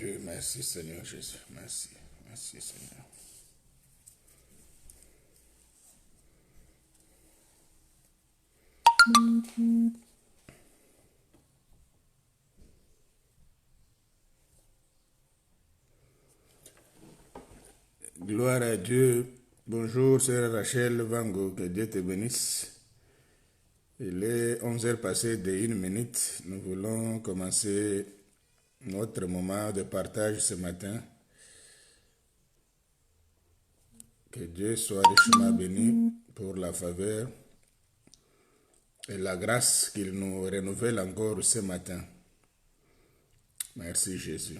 Dieu. Merci Seigneur Jésus. Merci. Merci Seigneur. Gloire à Dieu. Bonjour, sœur Rachel Vango, que Dieu te bénisse. Il est 11h passé de 1 minute. Nous voulons commencer notre moment de partage ce matin. Que Dieu soit richement béni pour la faveur et la grâce qu'il nous renouvelle encore ce matin. Merci Jésus.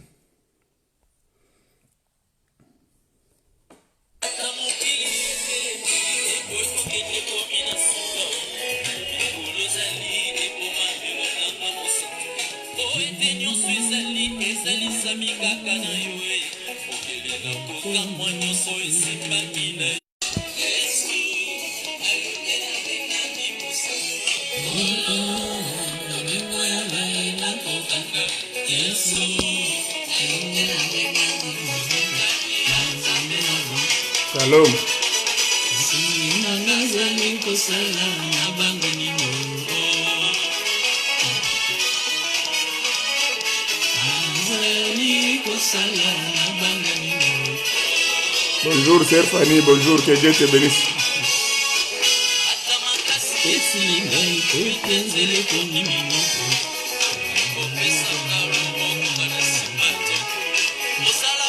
Shalom. Bonjour, sœur Fanny, bonjour, que Dieu te bénisse.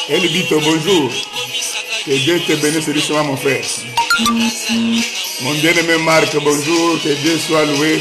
Elbito, bonjour. Que Dieu te bénisse richement, mon frère. Mon bien-aimé Marc, bonjour. Que Dieu soit loué.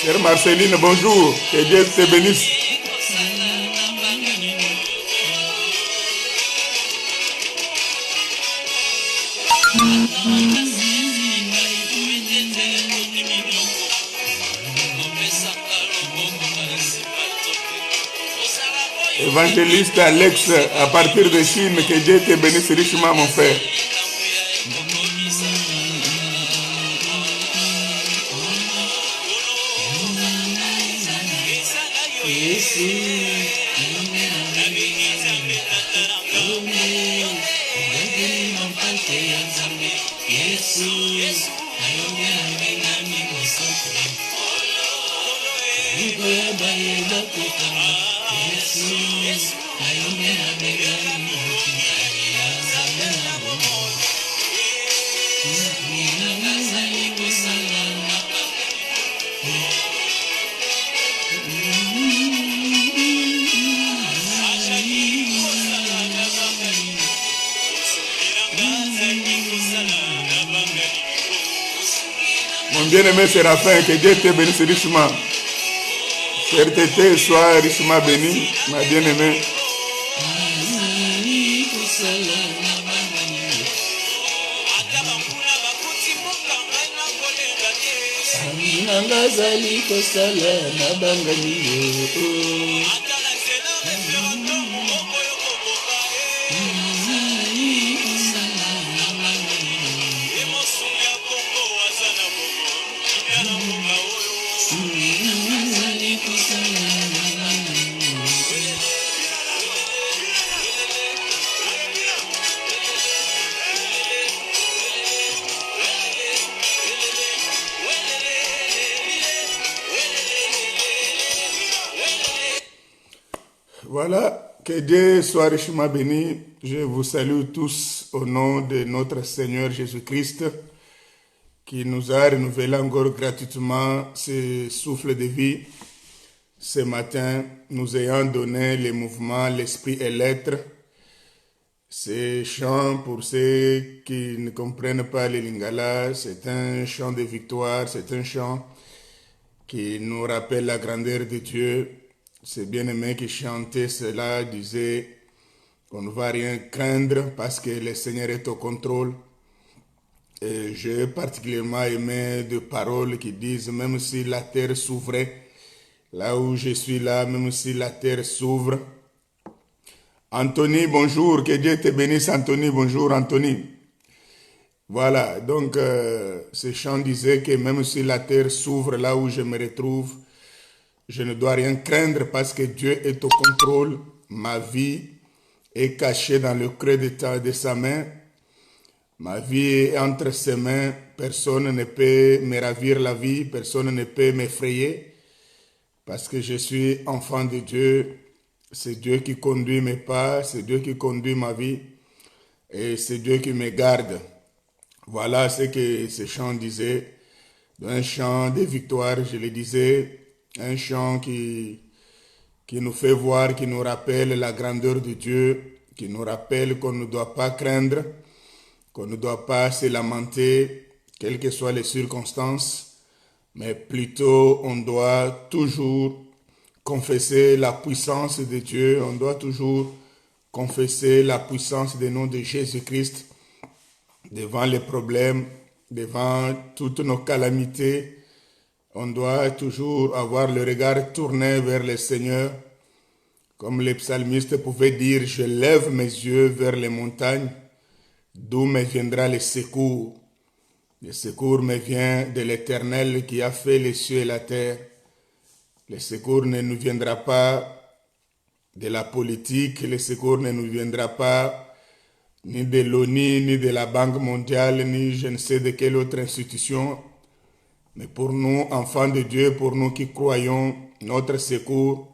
Sœur Marceline, bonjour, que Dieu te bénisse. Évangéliste Alex, à partir de Chine, que Dieu te bénisse richement, mon frère. bien-aimé Séraphin, que Dieu te bénisse richement. Sœur Tété, sois richement béni, ma bien-aimée. Nangazali kosala na bangani Voilà, que Dieu soit richement béni. Je vous salue tous au nom de notre Seigneur Jésus-Christ qui nous a renouvelé encore gratuitement ce souffle de vie ce matin, nous ayant donné les mouvements, l'esprit et l'être. Ce chant, pour ceux qui ne comprennent pas le lingala, c'est un chant de victoire, c'est un chant qui nous rappelle la grandeur de Dieu. Ces bien-aimés qui chantaient cela disaient qu'on ne va rien craindre parce que le Seigneur est au contrôle. Et j'ai particulièrement aimé des paroles qui disent même si la terre s'ouvrait, là où je suis là, même si la terre s'ouvre. Anthony, bonjour, que Dieu te bénisse Anthony, bonjour Anthony. Voilà, donc ce chant disait que même si la terre s'ouvre là où je me retrouve, je ne dois rien craindre parce que Dieu est au contrôle. Ma vie est cachée dans le creux de sa main. Ma vie est entre ses mains. Personne ne peut me ravir la vie. Personne ne peut m'effrayer. Parce que je suis enfant de Dieu. C'est Dieu qui conduit mes pas. C'est Dieu qui conduit ma vie. Et c'est Dieu qui me garde. Voilà ce que ce chant disait. Un chant de victoire, je le disais. Un chant qui nous fait voir, qui nous rappelle la grandeur de Dieu, qui nous rappelle qu'on ne doit pas craindre, qu'on ne doit pas se lamenter, quelles que soient les circonstances, mais plutôt on doit toujours confesser la puissance de Dieu, on doit toujours confesser la puissance du nom de Jésus-Christ devant les problèmes, devant toutes nos calamités. On doit toujours avoir le regard tourné vers le Seigneur. Comme le psalmiste pouvait dire, je lève mes yeux vers les montagnes, d'où me viendra le secours. Le secours me vient de l'Éternel qui a fait les cieux et la terre. Le secours ne nous viendra pas de la politique, le secours ne nous viendra pas ni de l'ONU, ni de la Banque mondiale, ni je ne sais de quelle autre institution. Mais pour nous, enfants de Dieu, pour nous qui croyons, notre secours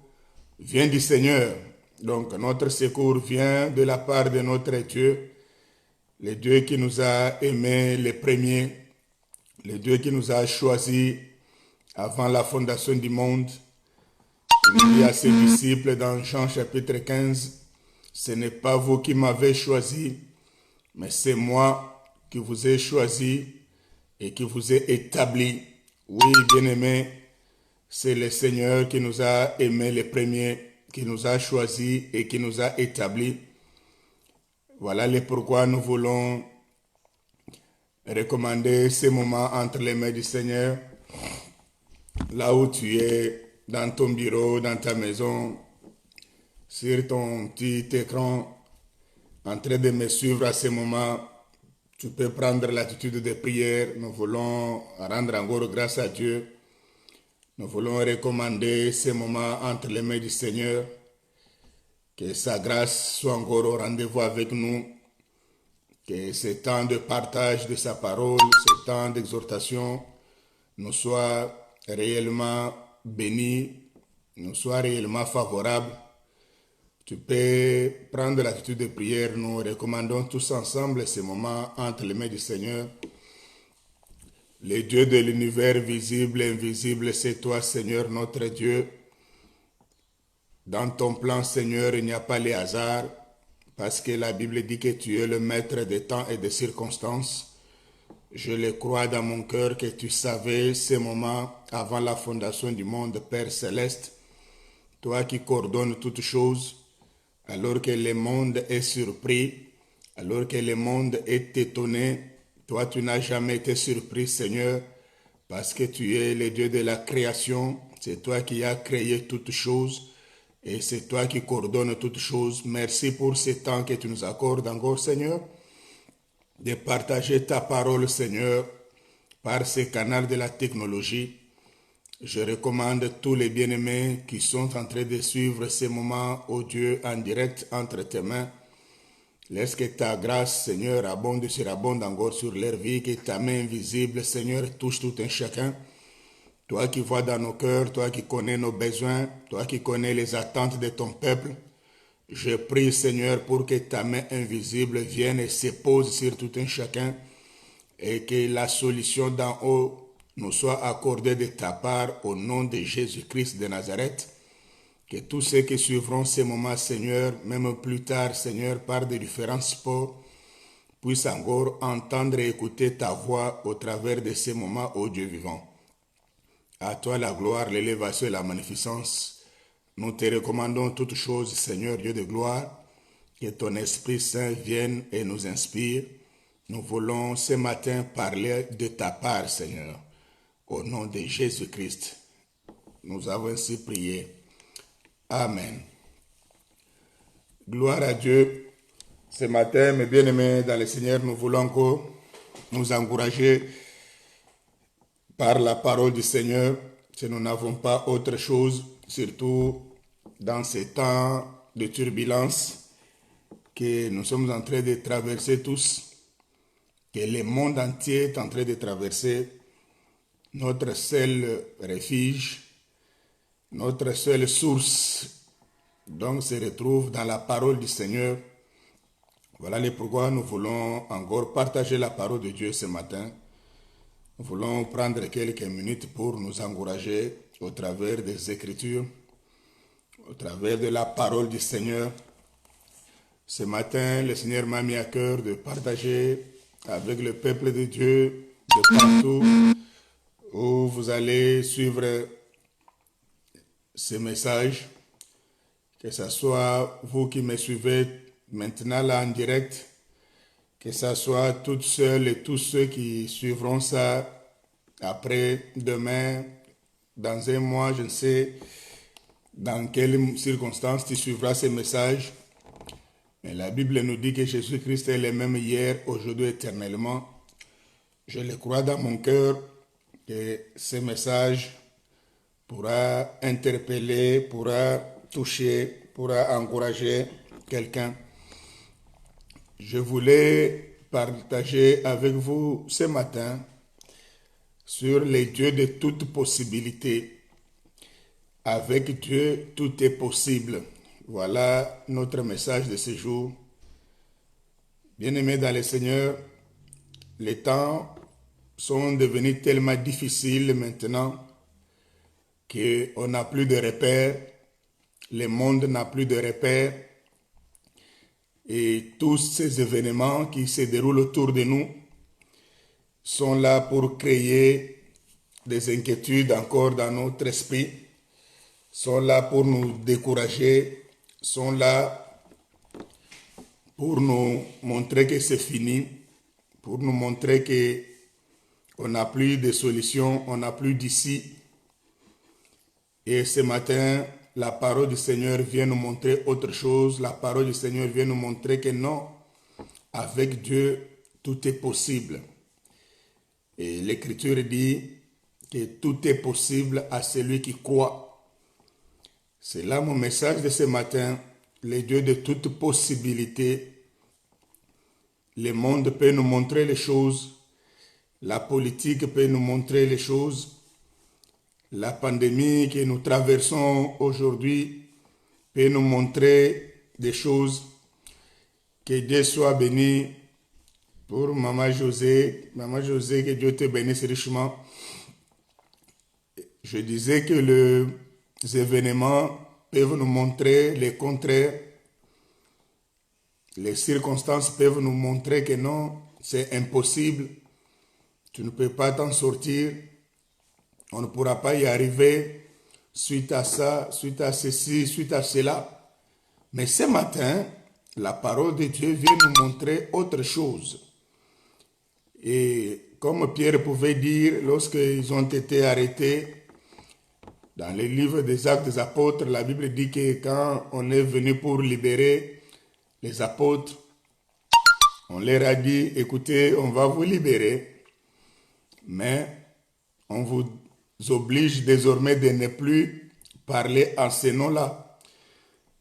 vient du Seigneur. Donc notre secours vient de la part de notre Dieu, le Dieu qui nous a aimés les premiers, le Dieu qui nous a choisis avant la fondation du monde. Il dit à ses disciples dans Jean chapitre 15, ce n'est pas vous qui m'avez choisi, mais c'est moi qui vous ai choisi et qui vous ai établi. Oui, bien-aimés, c'est le Seigneur qui nous a aimés les premiers, qui nous a choisis et qui nous a établis. Voilà le pourquoi nous voulons recommander ces moments entre les mains du Seigneur. Là où tu es, dans ton bureau, dans ta maison, sur ton petit écran, en train de me suivre à ce moment, tu peux prendre l'attitude de prière. Nous voulons rendre encore grâce à Dieu. Nous voulons recommander ces moments entre les mains du Seigneur. Que sa grâce soit encore au rendez-vous avec nous. Que ce temps de partage de sa parole, ce temps d'exhortation nous soit réellement béni, nous soit réellement favorable. Tu peux prendre l'attitude de prière. Nous recommandons tous ensemble ces moments entre les mains du Seigneur. Le Dieu de l'univers visible et invisible, c'est toi, Seigneur, notre Dieu. Dans ton plan, Seigneur, il n'y a pas les hasards, parce que la Bible dit que tu es le maître des temps et des circonstances. Je le crois dans mon cœur que tu savais ces moments avant la fondation du monde, Père Céleste, toi qui coordonnes toutes choses, alors que le monde est surpris, alors que le monde est étonné, toi tu n'as jamais été surpris, Seigneur, parce que tu es le Dieu de la création, c'est toi qui as créé toutes choses et c'est toi qui coordonnes toutes choses. Merci pour ce temps que tu nous accordes encore, Seigneur, de partager ta parole, Seigneur, par ce canal de la technologie. Je recommande tous les bien-aimés qui sont en train de suivre ces moments, ô Dieu, en direct entre tes mains. Laisse que ta grâce, Seigneur, abonde surabonde encore sur leur vie, que ta main invisible, Seigneur, touche tout un chacun. Toi qui vois dans nos cœurs, toi qui connais nos besoins, toi qui connais les attentes de ton peuple, je prie, Seigneur, pour que ta main invisible vienne et se pose sur tout un chacun et que la solution d'en haut nous soit accordée de ta part au nom de Jésus-Christ de Nazareth. Que tous ceux qui suivront ces moments, Seigneur, même plus tard, Seigneur, par des différents sports, puissent encore entendre et écouter ta voix au travers de ces moments, ô Dieu vivant. À toi la gloire, l'élévation et la magnificence. Nous te recommandons toutes choses, Seigneur, Dieu de gloire, que ton Esprit Saint vienne et nous inspire. Nous voulons ce matin parler de ta part, Seigneur. Au nom de Jésus-Christ, nous avons ainsi prié. Amen. Gloire à Dieu. Ce matin, mes bien-aimés dans le Seigneur, nous voulons encore nous encourager par la parole du Seigneur, si nous n'avons pas autre chose, surtout dans ces temps de turbulence que nous sommes en train de traverser tous, que le monde entier est en train de traverser. Notre seul refuge, notre seule source, donc se retrouve dans la parole du Seigneur. Voilà le pourquoi nous voulons encore partager la parole de Dieu ce matin. Nous voulons prendre quelques minutes pour nous encourager au travers des Écritures, au travers de la parole du Seigneur. Ce matin, le Seigneur m'a mis à cœur de partager avec le peuple de Dieu de partout où vous allez suivre ce message, que ce soit vous qui me suivez maintenant là en direct, que ce soit toutes seules et tous ceux qui suivront ça après, demain, dans un mois, je ne sais dans quelles circonstances tu suivras ce message. Mais la Bible nous dit que Jésus-Christ est le même hier, aujourd'hui, éternellement. Je le crois dans mon cœur que ce message pourra interpeller, pourra toucher, pourra encourager quelqu'un. Je voulais partager avec vous ce matin sur les dieux de toute possibilité. Avec Dieu, tout est possible. Voilà notre message de ce jour. Bien-aimés dans le Seigneur, les temps sont devenus tellement difficiles maintenant qu'on n'a plus de repères, le monde n'a plus de repères, et tous ces événements qui se déroulent autour de nous sont là pour créer des inquiétudes encore dans notre esprit, sont là pour nous décourager, sont là pour nous montrer que c'est fini, pour nous montrer qu'on n'a plus de solution, on n'a plus d'issue. Et ce matin, la parole du Seigneur vient nous montrer autre chose. La parole du Seigneur vient nous montrer que non, avec Dieu, tout est possible. Et l'Écriture dit que tout est possible à celui qui croit. C'est là mon message de ce matin. Le Dieu de toute possibilité. Le monde peut nous montrer les choses. La politique peut nous montrer les choses. La pandémie que nous traversons aujourd'hui peut nous montrer des choses. Que Dieu soit béni pour Maman José. Maman José, que Dieu te bénisse richement. Je disais que les événements peuvent nous montrer les contraires. Les circonstances peuvent nous montrer que non, c'est impossible. tu ne peux pas t'en sortir, on ne pourra pas y arriver suite à ça, suite à ceci, suite à cela. Mais ce matin, la parole de Dieu vient nous montrer autre chose. Et comme Pierre pouvait dire, lorsqu'ils ont été arrêtés, dans les livres des Actes des Apôtres, la Bible dit que quand on est venu pour libérer les apôtres, on leur a dit, écoutez, on va vous libérer, mais on vous oblige désormais de ne plus parler en ce nom-là,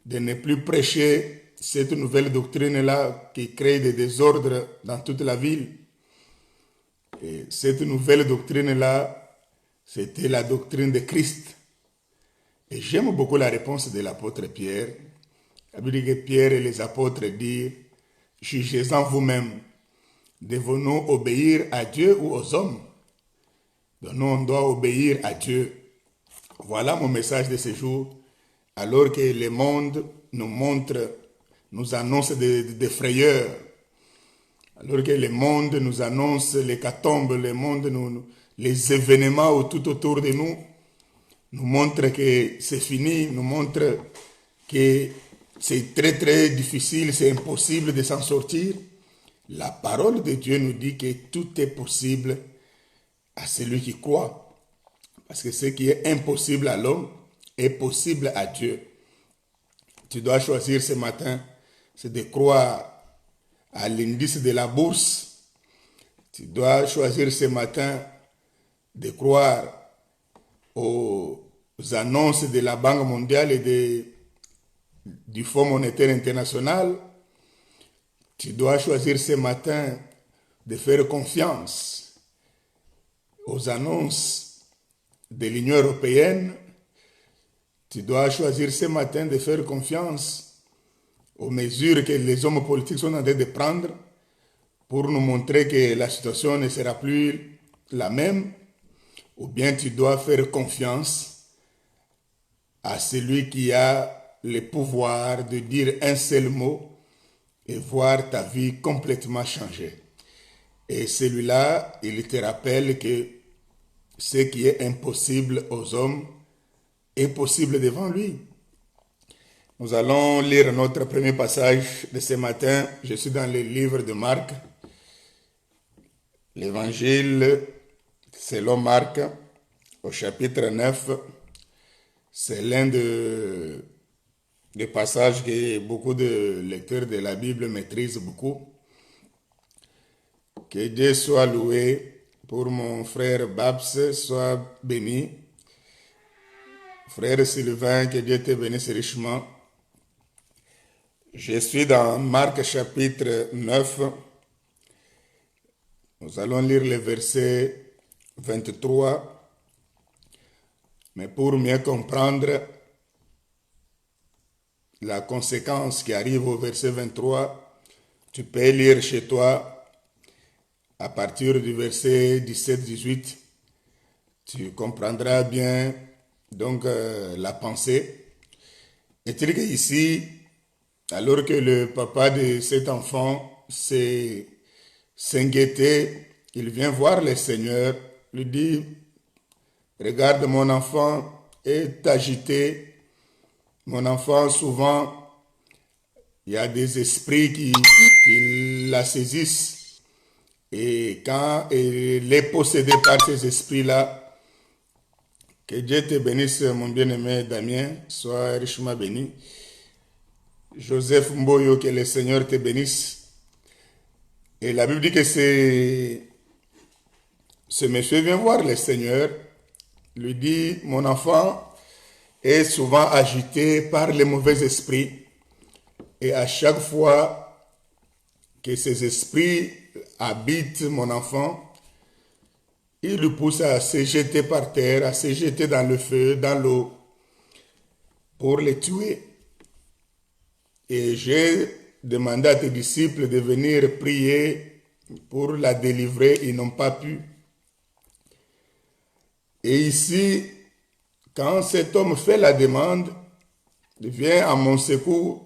de ne plus prêcher cette nouvelle doctrine-là qui crée des désordres dans toute la ville. Et cette nouvelle doctrine-là, c'était la doctrine de Christ. Et j'aime beaucoup la réponse de l'apôtre Pierre. La Bible dit que Pierre et les apôtres disent, jugez-en vous-même, devons-nous obéir à Dieu ou aux hommes? Donc nous, on doit obéir à Dieu. Voilà mon message de ce jour. Alors que le monde nous montre, nous annonce des frayeurs, alors que le monde nous annonce l'hécatombe, le monde, les événements tout autour de nous, nous montre que c'est fini, nous montre que c'est très très difficile, c'est impossible de s'en sortir. La parole de Dieu nous dit que tout est possible à celui qui croit. Parce que ce qui est impossible à l'homme est possible à Dieu. Tu dois choisir ce matin, c'est de croire à l'indice de la bourse. Tu dois choisir ce matin de croire aux annonces de la Banque mondiale et du Fonds monétaire international. Tu dois choisir ce matin de faire confiance aux annonces de l'Union européenne. Tu dois choisir ce matin de faire confiance aux mesures que les hommes politiques sont en train de prendre pour nous montrer que la situation ne sera plus la même. Ou bien tu dois faire confiance à celui qui a le pouvoir de dire un seul mot et voir ta vie complètement changer. Et celui-là, il te rappelle que ce qui est impossible aux hommes est possible devant lui. Nous allons lire notre premier passage de ce matin. Je suis dans le livre de Marc, l'évangile selon Marc, au chapitre 9. C'est l'un des passages que beaucoup de lecteurs de la Bible maîtrisent beaucoup. Que Dieu soit loué pour mon frère Babs, soit béni. Frère Sylvain, que Dieu te bénisse richement. Je suis dans Marc chapitre 9. Nous allons lire le verset 23. Mais pour mieux comprendre la conséquence qui arrive au verset 23, tu peux lire chez toi à partir du verset 17-18. Tu comprendras bien donc la pensée. Est-il qu'ici, alors que le papa de cet enfant s'inquiétait, il vient voir le Seigneur, lui dit, regarde, mon enfant est agité. Mon enfant, souvent, il y a des esprits qui la saisissent. Et quand il est possédé par ces esprits-là, que Dieu te bénisse, mon bien-aimé Damien, sois richement béni. Joseph Mboyo, que le Seigneur te bénisse. Et la Bible dit que ce monsieur vient voir le Seigneur, lui dit, mon enfant est souvent agité par les mauvais esprits. Et à chaque fois que ces esprits habitent mon enfant, ils le poussent à se jeter par terre, à se jeter dans le feu, dans l'eau, pour les tuer. Et j'ai demandé à tes disciples de venir prier pour la délivrer. Ils n'ont pas pu. Et ici, quand cet homme fait la demande, viens à mon secours,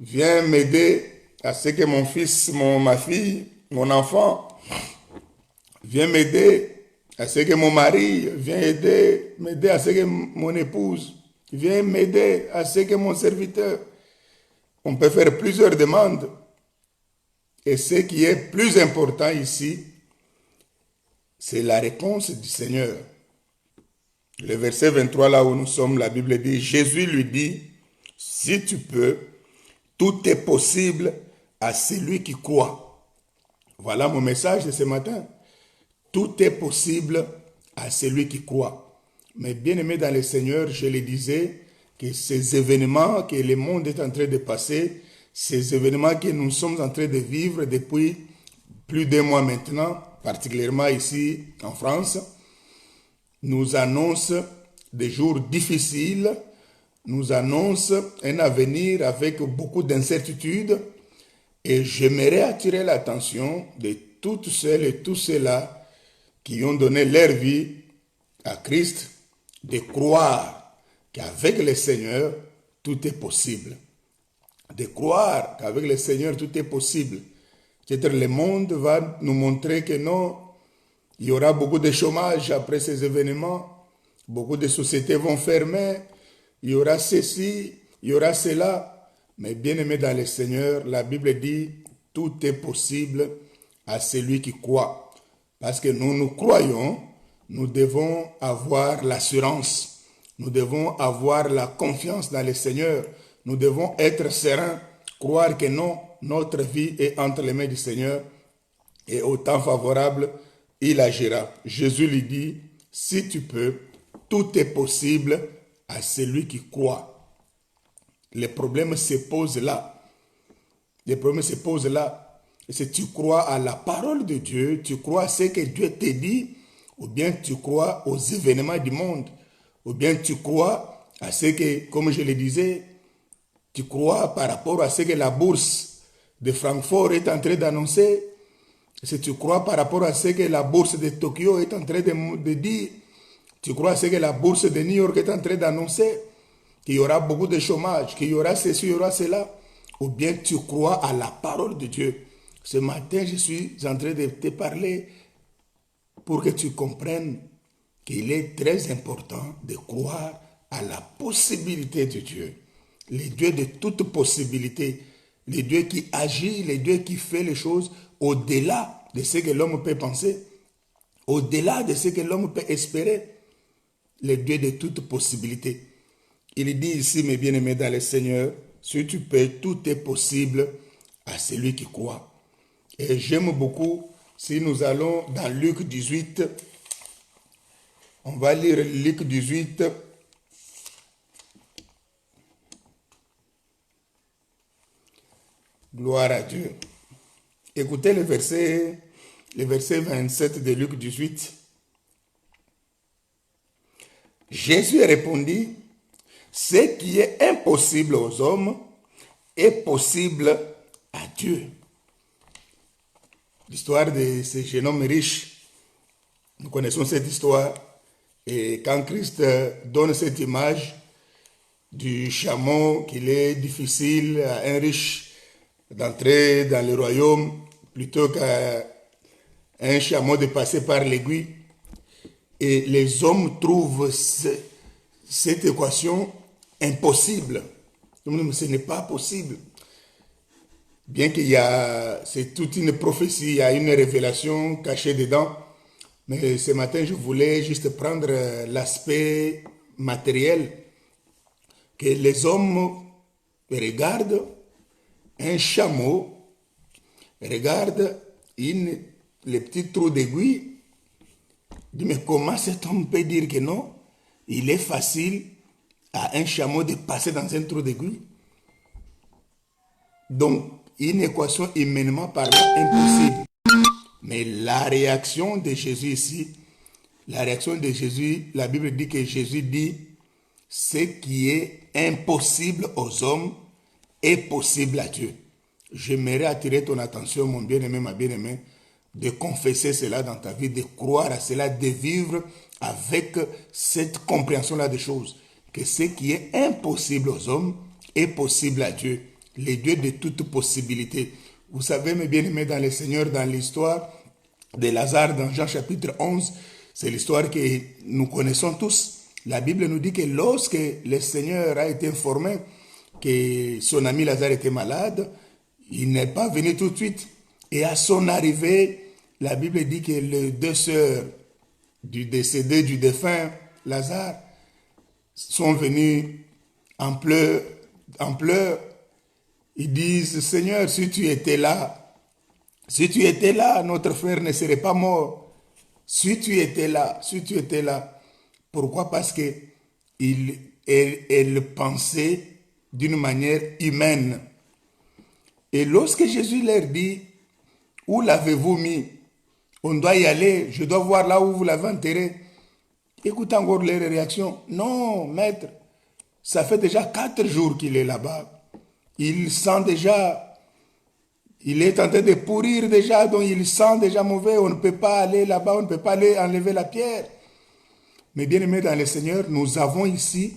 viens m'aider à ce que mon fils, ma fille, mon enfant viens m'aider à ce que mon mari, viens m'aider à ce que mon épouse, viens m'aider à ce que mon serviteur. On peut faire plusieurs demandes. Et ce qui est plus important ici, c'est la réponse du Seigneur. Le verset 23, là où nous sommes, la Bible dit, Jésus lui dit, si tu peux, tout est possible à celui qui croit. Voilà mon message de ce matin. Tout est possible à celui qui croit. Mais bien aimé dans le Seigneur, je le disais, que ces événements que le monde est en train de passer, ces événements que nous sommes en train de vivre depuis plus d'un mois maintenant, particulièrement ici en France, nous annoncent des jours difficiles, nous annoncent un avenir avec beaucoup d'incertitudes. Et j'aimerais attirer l'attention de toutes celles et tous ceux-là qui ont donné leur vie à Christ, de croire qu'avec le Seigneur, tout est possible. De croire qu'avec le Seigneur, tout est possible. Peut-être le monde va nous montrer que non, il y aura beaucoup de chômage après ces événements, beaucoup de sociétés vont fermer, il y aura ceci, il y aura cela. Mais bien aimé dans le Seigneur, la Bible dit, tout est possible à celui qui croit. Parce que nous croyons, nous devons avoir l'assurance. Nous devons avoir la confiance dans le Seigneur. Nous devons être sereins, croire que non, notre vie est entre les mains du Seigneur et au temps favorable, il agira. Jésus lui dit, si tu peux, tout est possible à celui qui croit. Les problèmes se posent là. Les problèmes se posent là. Et si tu crois à la parole de Dieu, tu crois à ce que Dieu te dit, ou bien tu crois aux événements du monde, ou bien tu crois à ce que, comme je le disais, tu crois par rapport à ce que la bourse de Francfort est en train d'annoncer, si tu crois par rapport à ce que la bourse de Tokyo est en train de dire, tu crois à ce que la bourse de New York est en train d'annoncer, qu'il y aura beaucoup de chômage, qu'il y aura ceci, il y aura cela, ou bien tu crois à la parole de Dieu. Ce matin, je suis en train de te parler pour que tu comprennes qu'il est très important de croire à la possibilité de Dieu. Le Dieu de toute possibilité, le Dieu qui agit, le Dieu qui fait les choses au-delà de ce que l'homme peut penser, au-delà de ce que l'homme peut espérer, le Dieu de toute possibilité. Il dit ici, mes bien-aimés dans le Seigneur, si tu peux, tout est possible à celui qui croit. Et j'aime beaucoup, si nous allons dans Luc 18, on va lire Luc 18, gloire à Dieu. Écoutez le verset 27 de Luc 18. Jésus répondit, ce qui est impossible aux hommes est possible à Dieu. L'histoire de ce jeune homme riche, nous connaissons cette histoire. Et quand Christ donne cette image du chameau, qu'il est difficile à un riche d'entrer dans le royaume plutôt qu'à un chameau de passer par l'aiguille. Et les hommes trouvent cette équation impossible. Ce n'est pas possible. Bien c'est toute une prophétie, il y a une révélation cachée dedans. Mais ce matin, je voulais juste prendre l'aspect matériel. Que les hommes regardent un chameau, regardent les petits trous d'aiguille. Disent, mais comment cet homme peut dire que non? Il est facile à un chameau de passer dans un trou d'aiguille. Donc, une équation humainement parlant impossible. Mais la réaction de Jésus ici, la réaction de Jésus, la Bible dit que Jésus dit, ce qui est impossible aux hommes est possible à Dieu. J'aimerais attirer ton attention, mon bien-aimé, ma bien-aimée, de confesser cela dans ta vie, de croire à cela, de vivre avec cette compréhension-là des choses. Que ce qui est impossible aux hommes est possible à Dieu. Le Dieu de toute possibilité. Vous savez, mes bien-aimés dans le Seigneur, dans l'histoire, de Lazare dans Jean chapitre 11. C'est l'histoire que nous connaissons tous. La Bible nous dit que lorsque le Seigneur a été informé que son ami Lazare était malade, il n'est pas venu tout de suite. Et à son arrivée, la Bible dit que les deux sœurs du décédé, du défunt Lazare, sont venues en pleurs. Ils disent, Seigneur, si tu étais là, notre frère ne serait pas mort. Si tu étais là. Pourquoi? Parce que elle pensait d'une manière humaine. Et lorsque Jésus leur dit, où l'avez-vous mis? On doit y aller, je dois voir là où vous l'avez enterré. Écoutez encore les réactions. Non, maître, ça fait déjà 4 jours qu'il est là-bas. Il sent déjà, il est en train de pourrir déjà, donc il sent déjà mauvais. On ne peut pas aller là-bas, on ne peut pas aller enlever la pierre. Mais bien aimés dans le Seigneur, nous avons ici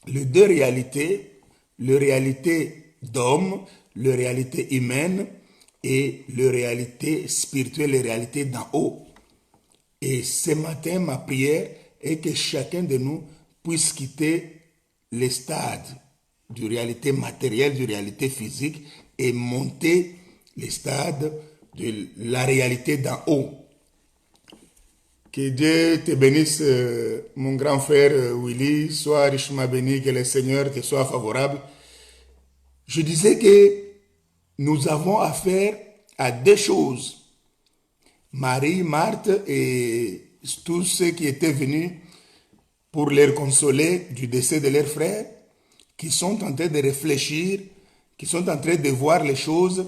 les deux réalités, la réalité d'homme, la réalité humaine et la réalité spirituelle, la réalité d'en haut. Et ce matin, ma prière est que chacun de nous puisse quitter les stades de réalité matérielle, de réalité physique et monter les stades de la réalité d'en haut. Que Dieu te bénisse, mon grand frère Willy, sois richement béni, que le Seigneur te soit favorable. Je disais que nous avons affaire à deux choses. Marie, Marthe et tous ceux qui étaient venus pour les consoler du décès de leur frère, qui sont en train de réfléchir, qui sont en train de voir les choses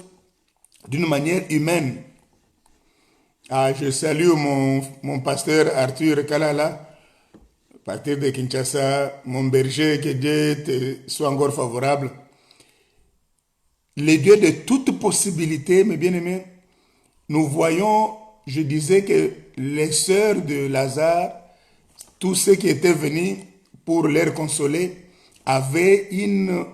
d'une manière humaine. Ah, je salue mon pasteur Arthur Kalala, à partir de Kinshasa, mon berger, que Dieu te soit encore favorable. Les dieux de toute possibilité, mes bien-aimés, nous voyons, je disais que les sœurs de Lazare, tous ceux qui étaient venus pour les consoler, avaient une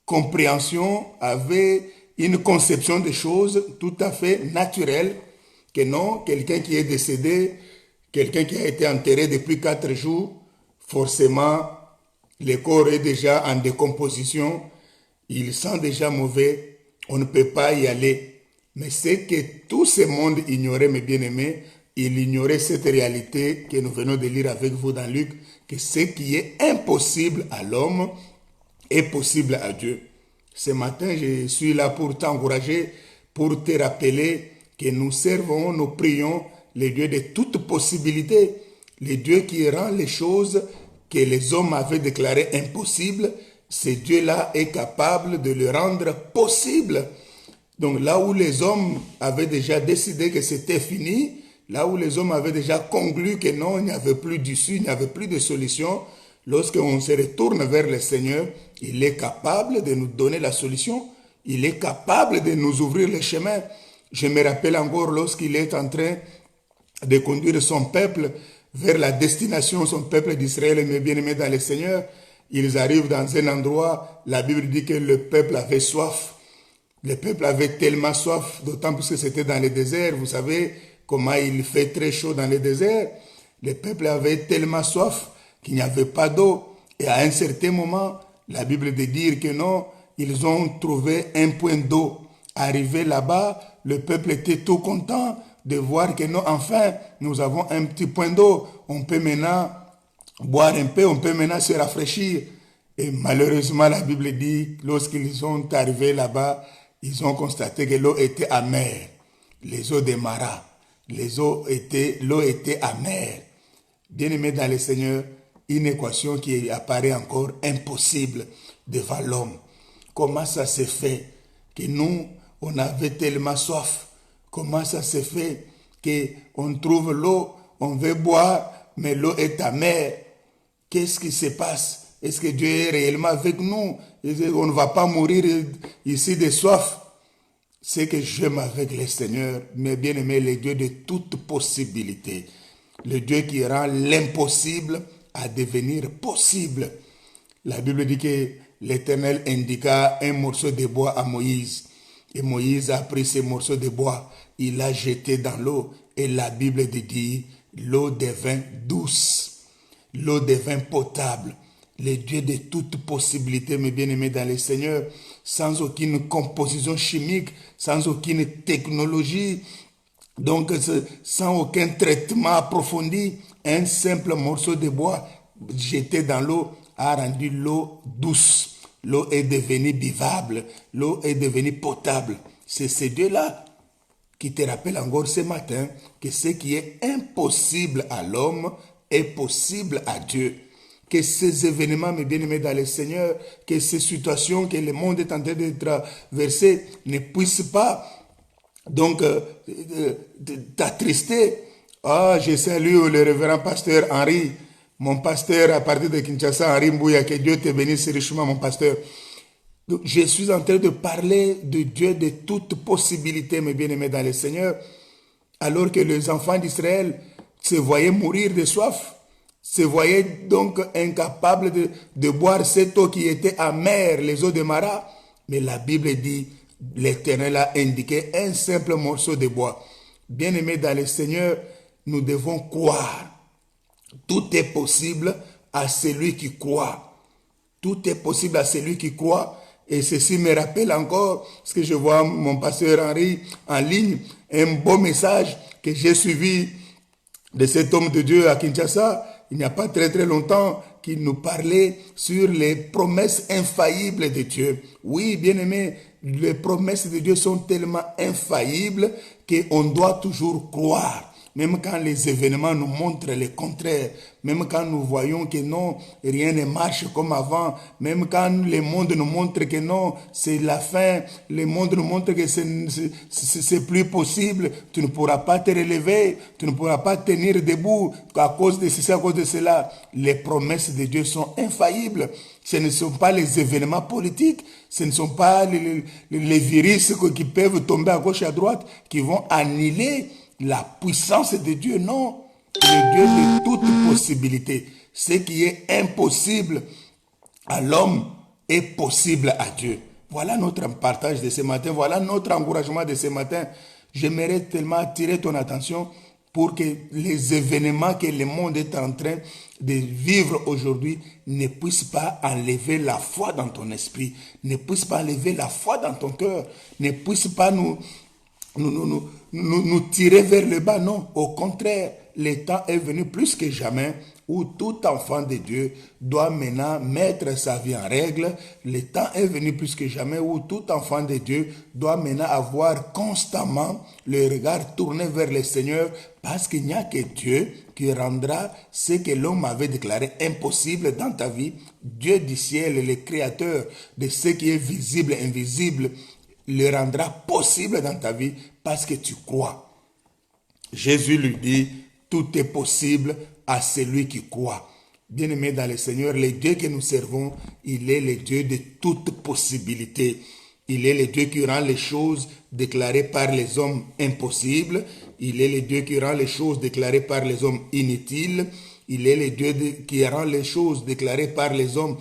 compréhension, avaient une conception des choses tout à fait naturelle, que non, quelqu'un qui est décédé, quelqu'un qui a été enterré depuis 4 jours, forcément, le corps est déjà en décomposition, il sent déjà mauvais, on ne peut pas y aller. Mais c'est que tout ce monde ignorait, mes bien-aimés, il ignorait cette réalité que nous venons de lire avec vous dans Luc, que ce qui est impossible à l'homme est possible à Dieu. Ce matin, je suis là pour t'encourager, pour te rappeler que nous servons, nous prions les dieux de toute possibilité, les dieux qui rend les choses que les hommes avaient déclarées impossibles. Ce Dieu-là est capable de le rendre possible. Donc là où les hommes avaient déjà décidé que c'était fini, là où les hommes avaient déjà conclu que non, il n'y avait plus d'issue, il n'y avait plus de solution, lorsqu'on se retourne vers le Seigneur, il est capable de nous donner la solution, il est capable de nous ouvrir le chemin. Je me rappelle encore lorsqu'il est en train de conduire son peuple vers la destination, son peuple d'Israël, mes bien-aimés dans le Seigneur, ils arrivent dans un endroit, la Bible dit que le peuple avait soif. Le peuple avait tellement soif, d'autant plus que c'était dans le désert. Vous savez comment il fait très chaud dans le désert. Le peuple avait tellement soif qu'il n'y avait pas d'eau. Et à un certain moment, la Bible dit dire que non, ils ont trouvé un point d'eau. Arrivé là-bas, le peuple était tout content de voir que non, enfin, nous avons un petit point d'eau. On peut maintenant boire un peu, on peut maintenant se rafraîchir. Et malheureusement, la Bible dit, lorsqu'ils sont arrivés là-bas, ils ont constaté que l'eau était amère. Les eaux des maras, l'eau était amère. Bien-aimés dans le Seigneur, une équation qui apparaît encore impossible devant l'homme. Comment ça se fait que nous, on avait tellement soif? Comment ça se fait qu'on trouve l'eau, on veut boire, mais l'eau est amère? Qu'est-ce qui se passe? Est-ce que Dieu est réellement avec nous? On ne va pas mourir ici de soif. C'est que j'aime avec le Seigneur, mes bien-aimés, le Dieu de toute possibilité. Le Dieu qui rend l'impossible à devenir possible. La Bible dit que l'Éternel indiqua un morceau de bois à Moïse. Et Moïse a pris ces morceaux de bois, il l'a jeté dans l'eau. Et la Bible dit, l'eau devint douce, l'eau devint potable. Le Dieu de toute possibilité, mes bien-aimés dans le Seigneur, sans aucune composition chimique, sans aucune technologie, donc sans aucun traitement approfondi, un simple morceau de bois jeté dans l'eau a rendu l'eau douce. L'eau est devenue buvable, l'eau est devenue potable. C'est ces deux-là qui te rappellent encore ce matin que ce qui est impossible à l'homme est possible à Dieu. Que ces événements, mes bien-aimés dans le Seigneur, que ces situations que le monde est en train de traverser ne puissent pas donc t'attrister. Ah, je salue le révérend pasteur Henri, mon pasteur à partir de Kinshasa, Henri Mbouya, que Dieu te bénisse richement, mon pasteur. Donc, je suis en train de parler de Dieu de toute possibilité, mes bien-aimés dans le Seigneur, alors que les enfants d'Israël se voyaient mourir de soif, se voyaient donc incapables de boire cette eau qui était amère, les eaux de Mara. Mais la Bible dit, l'Éternel a indiqué un simple morceau de bois. Bien-aimés dans le Seigneur, nous devons croire. Tout est possible à celui qui croit. Tout est possible à celui qui croit. Et ceci me rappelle encore ce que je vois mon pasteur Henri en ligne, un beau message que j'ai suivi de cet homme de Dieu à Kinshasa, il n'y a pas très très longtemps, qui nous parlait sur les promesses infaillibles de Dieu. Oui, bien aimé, les promesses de Dieu sont tellement infaillibles qu'on doit toujours croire. Même quand les événements nous montrent le contraire, même quand nous voyons que non, rien ne marche comme avant, même quand le monde nous montre que non, c'est la fin, le monde nous montre que c'est plus possible, tu ne pourras pas te relever, tu ne pourras pas tenir debout à cause de ceci, à cause de cela. Les promesses de Dieu sont infaillibles. Ce ne sont pas les événements politiques, ce ne sont pas les virus qui peuvent tomber à gauche et à droite qui vont annihiler la puissance de Dieu, non. Le Dieu de toute possibilité. Ce qui est impossible à l'homme est possible à Dieu. Voilà notre partage de ce matin. Voilà notre encouragement de ce matin. J'aimerais tellement attirer ton attention pour que les événements que le monde est en train de vivre aujourd'hui ne puissent pas enlever la foi dans ton esprit, ne puissent pas enlever la foi dans ton cœur, ne puissent pas nous tirer vers le bas. Non, au contraire, le temps est venu plus que jamais où tout enfant de Dieu doit maintenant mettre sa vie en règle. Le temps est venu plus que jamais où tout enfant de Dieu doit maintenant avoir constamment le regard tourné vers le Seigneur, parce qu'il n'y a que Dieu qui rendra ce que l'homme avait déclaré impossible dans ta vie. Dieu du ciel, le créateur de ce qui est visible et invisible, le rendra possible dans ta vie parce que tu crois. Jésus lui dit, tout est possible à celui qui croit. Bien-aimé dans le Seigneur, le Dieu que nous servons, il est le Dieu de toute possibilité. Il est le Dieu qui rend les choses déclarées par les hommes impossibles. Il est le Dieu qui rend les choses déclarées par les hommes inutiles. Il est le Dieu qui rend les choses déclarées par les hommes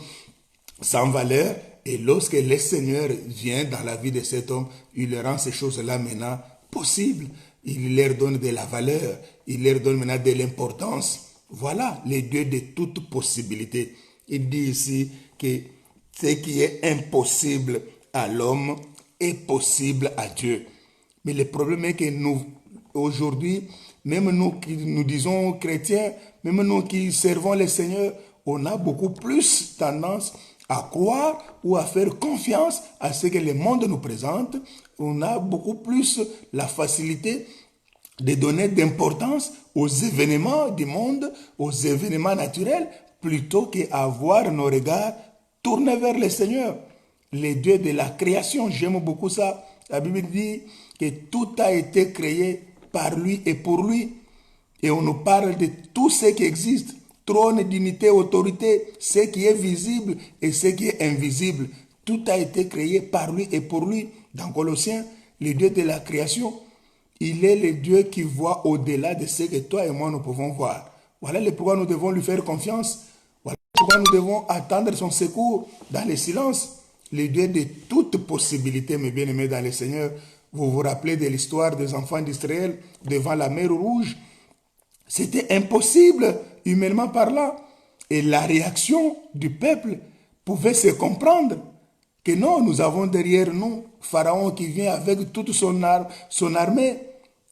sans valeur. Et lorsque le Seigneur vient dans la vie de cet homme, il rend ces choses-là maintenant possibles. Il leur donne de la valeur. Il leur donne maintenant de l'importance. Voilà le Dieu de toute possibilité. Il dit ici que ce qui est impossible à l'homme est possible à Dieu. Mais le problème est que nous, aujourd'hui, même nous qui nous disons chrétiens, même nous qui servons le Seigneur, on a beaucoup plus tendance à croire ou à faire confiance à ce que le monde nous présente. On a beaucoup plus la facilité de donner d'importance aux événements du monde, aux événements naturels, plutôt qu'avoir nos regards tournés vers le Seigneur, le Dieu de la création. J'aime beaucoup ça. La Bible dit que tout a été créé par lui et pour lui. Et on nous parle de tout ce qui existe. Trône, dignité, autorité, ce qui est visible et ce qui est invisible. Tout a été créé par lui et pour lui. Dans Colossiens, le Dieu de la création, il est le Dieu qui voit au-delà de ce que toi et moi nous pouvons voir. Voilà le pourquoi nous devons lui faire confiance. Voilà pourquoi nous devons attendre son secours dans le silence. le Dieu de toute possibilité, mes bien-aimés dans le Seigneur. Vous vous rappelez de l'histoire des enfants d'Israël devant la mer Rouge? C'était impossible, humainement parlant. Et la réaction du peuple pouvait se comprendre. Que non, nous avons derrière nous Pharaon qui vient avec toute son armée.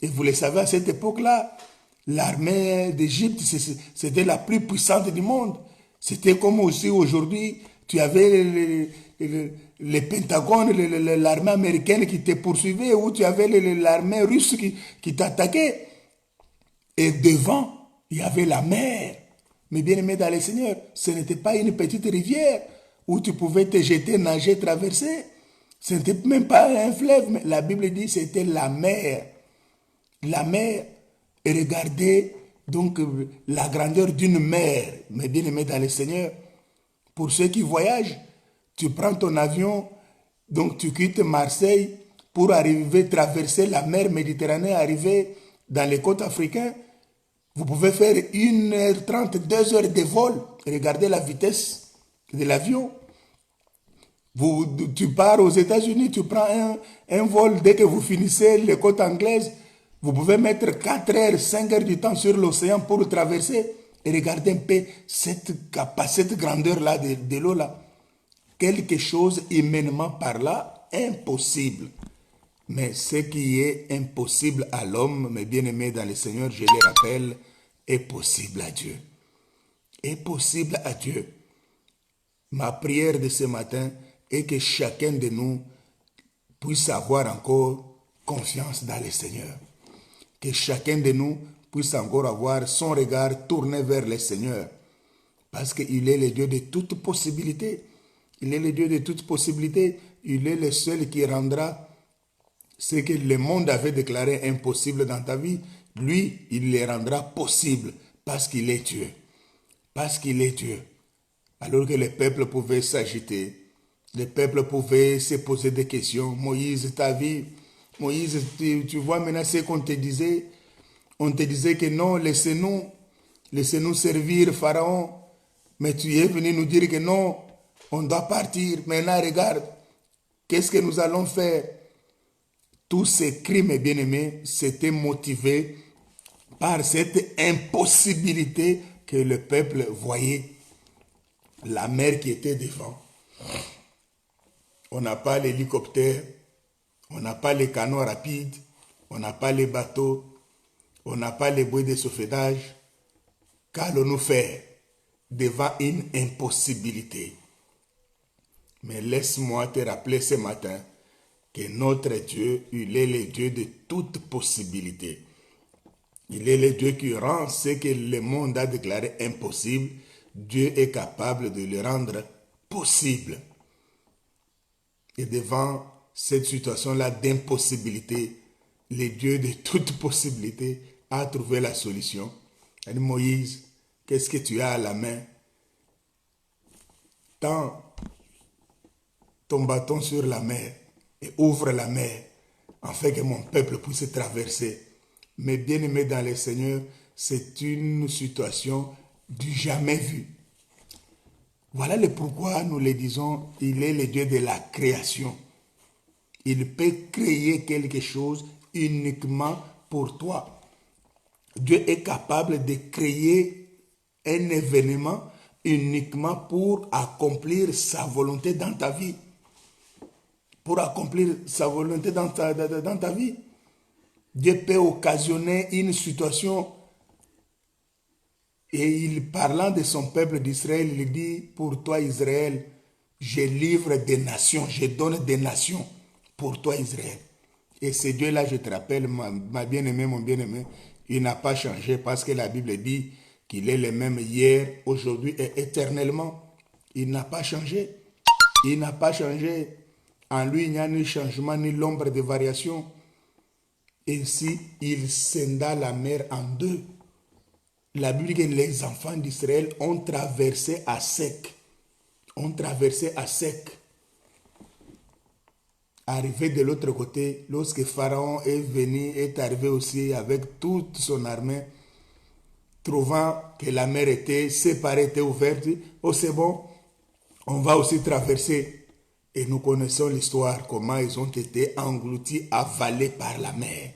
Et vous le savez, à cette époque-là, l'armée d'Égypte, c'était la plus puissante du monde. C'était comme aussi aujourd'hui, tu avais le Pentagone, l'armée américaine qui te poursuivait, ou tu avais l'armée russe qui t'attaquait. Et devant, il y avait la mer. Mais bien aimé dans le Seigneur, ce n'était pas une petite rivière où tu pouvais te jeter, nager, traverser. Ce n'était même pas un fleuve, mais la Bible dit que c'était la mer. La mer, et regardez donc la grandeur d'une mer. Mais bien aimé dans le Seigneur, pour ceux qui voyagent, tu prends ton avion, donc tu quittes Marseille pour arriver, traverser la mer Méditerranée, arriver dans les côtes africaines. Vous pouvez faire 1h30, 2 heures de vol. Regardez la vitesse de l'avion. Tu pars aux États-Unis, tu prends un vol. Dès que vous finissez les côtes anglaises, vous pouvez mettre 4 heures, 5 heures du temps sur l'océan pour traverser. Et regardez un peu cette grandeur-là de l'eau-là. Quelque chose, humainement par là, impossible. Mais ce qui est impossible à l'homme, mes bien-aimés dans le Seigneur, je les rappelle, est possible à Dieu. Est possible à Dieu. Ma prière de ce matin est que chacun de nous puisse avoir encore confiance dans le Seigneur. Que chacun de nous puisse encore avoir son regard tourné vers le Seigneur. Parce qu'il est le Dieu de toute possibilité. Il est le Dieu de toute possibilité. Il est le seul qui rendra ce que le monde avait déclaré impossible dans ta vie. Lui, il les rendra possible parce qu'il est Dieu. Parce qu'il est Dieu. Alors que le peuple pouvait s'agiter, le peuple pouvait se poser des questions. Moïse, ta vie, Moïse, tu vois maintenant ce qu'on te disait. On te disait que non, laissez-nous servir Pharaon. Mais tu es venu nous dire que non, on doit partir. Maintenant, regarde, qu'est-ce que nous allons faire? Tous ces crimes, bien-aimés, s'étaient motivés par cette impossibilité que le peuple voyait. La mer qui était devant. On n'a pas l'hélicoptère, on n'a pas les canots rapides, on n'a pas les bateaux, on n'a pas les bouées de sauvetage. Qu'allons-nous faire devant une impossibilité? Mais laisse-moi te rappeler ce matin que notre Dieu, il est le Dieu de toute possibilité. Il est le Dieu qui rend ce que le monde a déclaré impossible. Dieu est capable de le rendre possible. Et devant cette situation-là d'impossibilité, le Dieu de toute possibilité a trouvé la solution. Il dit, Moïse, qu'est-ce que tu as à la main? Tends ton bâton sur la mer et ouvre la mer, afin que mon peuple puisse traverser. Mais bien aimé dans le Seigneur, c'est une situation du jamais vu. Voilà le pourquoi nous le disons, il est le Dieu de la création. Il peut créer quelque chose uniquement pour toi. Dieu est capable de créer un événement uniquement pour accomplir sa volonté dans ta vie. Pour accomplir sa volonté dans ta vie. Dieu peut occasionner une situation. Et il, parlant de son peuple d'Israël, il dit, pour toi Israël, je livre des nations, je donne des nations pour toi Israël. Et ce Dieu-là, je te rappelle, ma bien-aimée, mon bien-aimé, il n'a pas changé parce que la Bible dit qu'il est le même hier, aujourd'hui et éternellement. Il n'a pas changé. Il n'a pas changé. En lui, il n'y a ni changement, ni l'ombre de variation. Ainsi, il scinda la mer en deux. La Bible dit que les enfants d'Israël ont traversé à sec. Ont traversé à sec. Arrivé de l'autre côté, lorsque Pharaon est arrivé aussi avec toute son armée, trouvant que la mer était séparée, était ouverte, oh c'est bon, on va aussi traverser. Et nous connaissons l'histoire, comment ils ont été engloutis, avalés par la mer.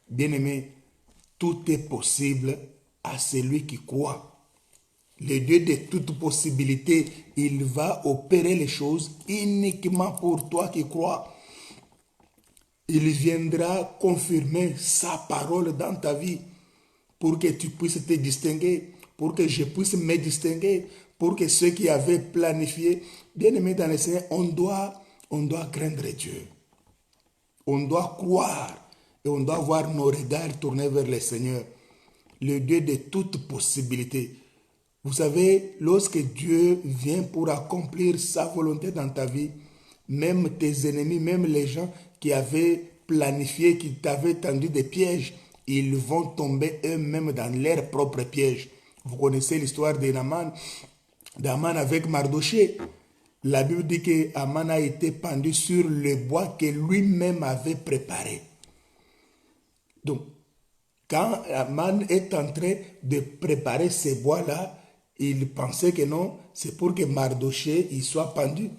Bien-aimés, tout est possible à celui qui croit. Le Dieu de toute possibilité, il va opérer les choses uniquement pour toi qui crois. Il viendra confirmer sa parole dans ta vie pour que tu puisses te distinguer, pour que je puisse me distinguer, pour que ceux qui avaient planifié, bien aimé dans le Seigneur, on doit craindre Dieu. On doit croire et on doit avoir nos regards tournés vers le Seigneur, le Dieu de toute possibilité. Vous savez, lorsque Dieu vient pour accomplir sa volonté dans ta vie, même tes ennemis, même les gens qui avaient planifié, qui t'avaient tendu des pièges, ils vont tomber eux-mêmes dans leurs propres pièges. Vous connaissez l'histoire d'Aman avec Mardoché. La Bible dit que Aman a été pendu sur le bois que lui-même avait préparé. Donc, quand Aman est en train de préparer ces bois-là, il pensait que non, c'est pour que Mardoché il soit pendu.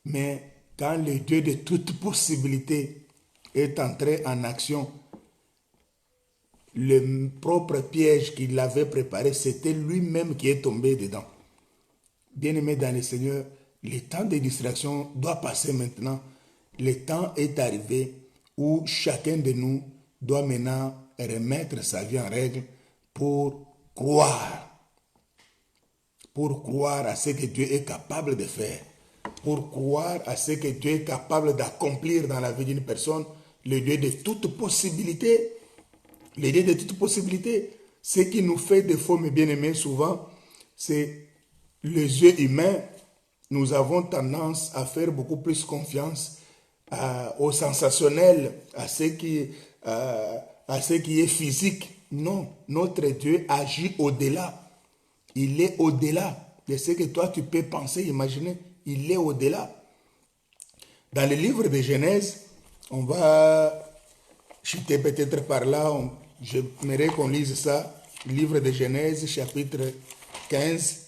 Mais quand le Dieu de toute possibilité est entré en action, le propre piège qu'il avait préparé, c'était lui-même qui est tombé dedans. Bien-aimé dans le Seigneur, le temps de distraction doit passer maintenant. Le temps est arrivé où chacun de nous doit maintenant remettre sa vie en règle pour croire. Pour croire à ce que Dieu est capable de faire. Pour croire à ce que Dieu est capable d'accomplir dans la vie d'une personne. Le Dieu de toute possibilité. Le Dieu de toute possibilité. Ce qui nous fait défaut, mes bien-aimés, souvent, c'est les yeux humains. Nous avons tendance à faire beaucoup plus confiance au sensationnel, à ce qui est physique. Non, notre Dieu agit au-delà. Il est au-delà de ce que toi tu peux penser, imaginer. Il est au-delà. Dans le livre de Genèse, on va chuter peut-être par là. J'aimerais qu'on lise ça. Livre de Genèse, chapitre 15.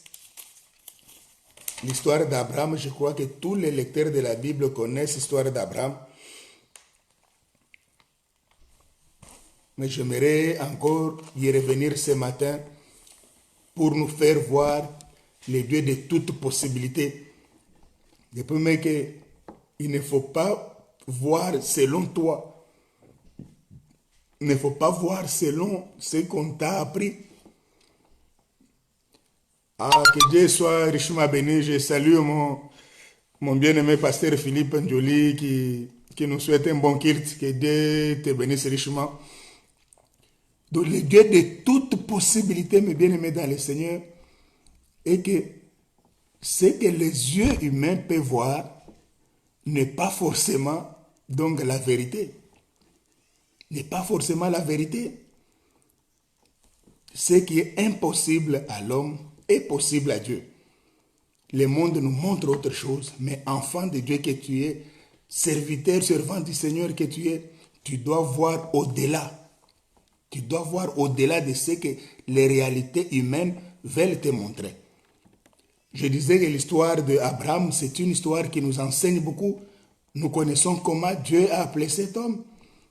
L'histoire d'Abraham, je crois que tous les lecteurs de la Bible connaissent l'histoire d'Abraham. Mais j'aimerais encore y revenir ce matin pour nous faire voir le Dieu de toute possibilité. Je peux dire qu'il ne faut pas voir selon toi. Il ne faut pas voir selon ce qu'on t'a appris. Que Dieu soit richement béni. Je salue mon bien-aimé pasteur Philippe Njoli qui nous souhaite un bon culte. Que Dieu te bénisse richement. Donc le Dieu de toute possibilité, mes bien-aimés dans le Seigneur, est que ce que les yeux humains peuvent voir n'est pas forcément donc la vérité. N'est pas forcément la vérité. Ce qui est impossible à l'homme est possible à Dieu. Le monde nous montre autre chose, mais enfant de Dieu que tu es, serviteur, servant du Seigneur que tu es, tu dois voir au-delà. Tu dois voir au-delà de ce que les réalités humaines veulent te montrer. Je disais que l'histoire d'Abraham, c'est une histoire qui nous enseigne beaucoup. Nous connaissons comment Dieu a appelé cet homme,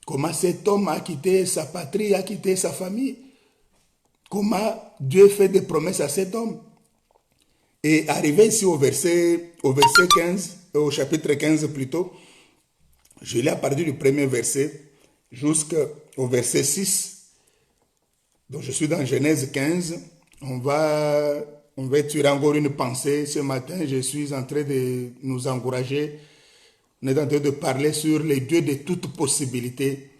comment cet homme a quitté sa patrie, a quitté sa famille, comment Dieu fait des promesses à cet homme. Et arrivé ici au verset 15, au chapitre 15 plutôt, je lis à partir du premier verset jusqu'au verset 6. Donc je suis dans Genèse 15. On va étudier encore une pensée. Ce matin, je suis en train de nous encourager. On est en train de parler sur le Dieu de toute possibilité.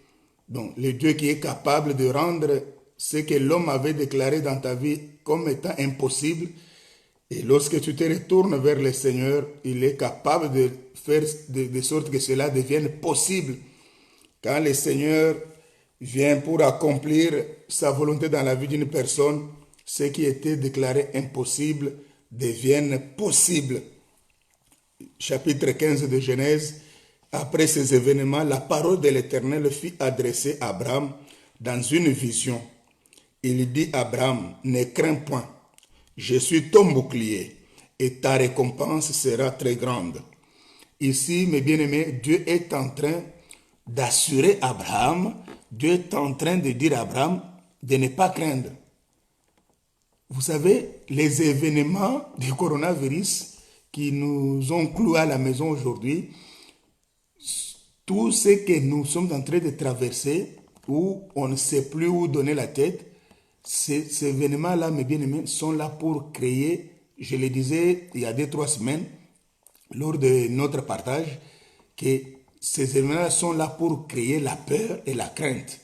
Donc le Dieu qui est capable de rendre ce que l'homme avait déclaré dans ta vie comme étant impossible. Et lorsque tu te retournes vers le Seigneur, il est capable de faire de sorte que cela devienne possible. Quand le Seigneur vient pour accomplir sa volonté dans la vie d'une personne, ce qui était déclaré impossible devienne possible. Chapitre 15 de Genèse. Après ces événements, la parole de l'Éternel fut adressée à Abraham dans une vision. Il dit à Abraham, ne crains point, je suis ton bouclier et ta récompense sera très grande. Ici, mes bien-aimés, Dieu est en train d'assurer Abraham, Dieu est en train de dire à Abraham de ne pas craindre. Vous savez, les événements du coronavirus qui nous ont cloués à la maison aujourd'hui, tout ce que nous sommes en train de traverser, où on ne sait plus où donner la tête, ces événements-là, mes bien-aimés, sont là pour créer, je le disais il y a 2-3 semaines, lors de notre partage, que ces événements-là sont là pour créer la peur et la crainte.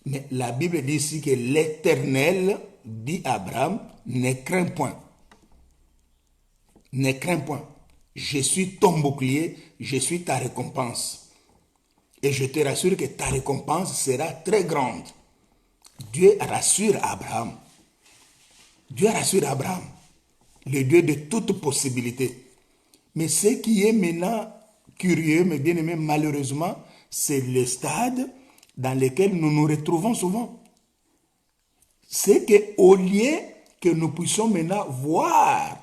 Mais la Bible dit ici que l'Éternel dit à Abraham, ne crains point. Ne crains point. Je suis ton bouclier, je suis ta récompense. Et je te rassure que ta récompense sera très grande. Dieu rassure Abraham. Dieu rassure Abraham, le Dieu de toute possibilité. Mais ce qui est maintenant curieux, mes bien-aimés, malheureusement, c'est le stade dans lequel nous nous retrouvons souvent. C'est qu'au lieu que nous puissions maintenant voir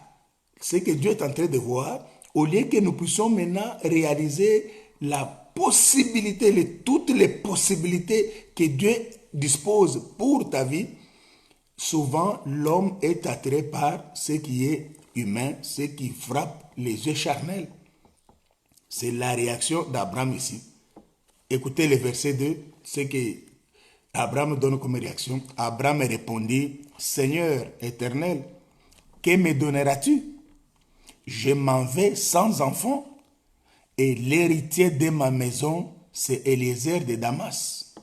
ce que Dieu est en train de voir, au lieu que nous puissions maintenant réaliser la possibilité, toutes les possibilités que Dieu dispose pour ta vie, souvent l'homme est attiré par ce qui est humain, ce qui frappe les yeux charnels. C'est la réaction d'Abraham ici. Écoutez le verset 2, ce que Abraham donne comme réaction. Abraham répondit, Seigneur éternel, que me donneras-tu? Je m'en vais sans enfant, et l'héritier de ma maison, c'est Eliezer de Damas.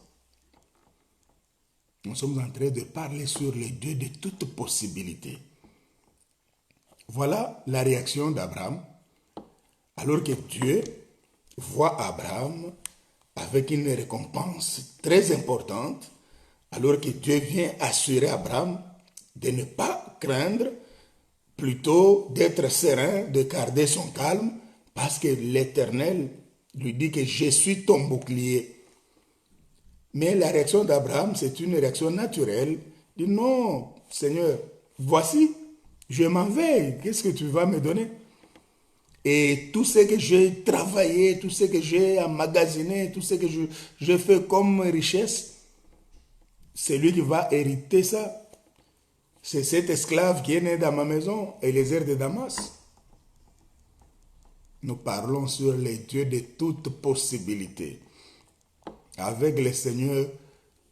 Nous sommes en train de parler sur le Dieu de toute possibilité. Voilà la réaction d'Abraham, alors que Dieu voit Abraham avec une récompense très importante, alors que Dieu vient assurer Abraham de ne pas craindre, plutôt d'être serein, de garder son calme, parce que l'Éternel lui dit que je suis ton bouclier. Mais la réaction d'Abraham, c'est une réaction naturelle. Il dit non, Seigneur, voici, je m'en vais, qu'est-ce que tu vas me donner? Et tout ce que j'ai travaillé, tout ce que j'ai emmagasiné, tout ce que je fais comme richesse, c'est lui qui va hériter ça. C'est cet esclave qui est né dans ma maison, Eliezer de Damas. Nous parlons sur les dieux de toute possibilité. Avec le Seigneur,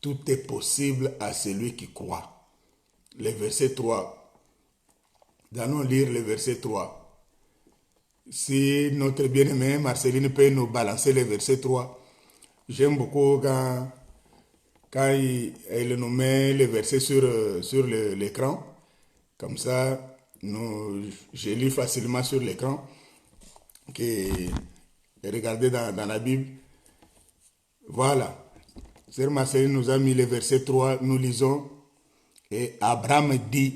tout est possible à celui qui croit. Le verset 3. Nous allons lire le verset 3. Si notre bien-aimé Marceline peut nous balancer le verset 3. J'aime beaucoup quand il nous met le verset sur l'écran. Comme ça, je lis facilement sur l'écran. Regardez dans la Bible. Voilà. Sœur Marceline nous a mis le verset 3. Nous lisons. Et Abraham dit,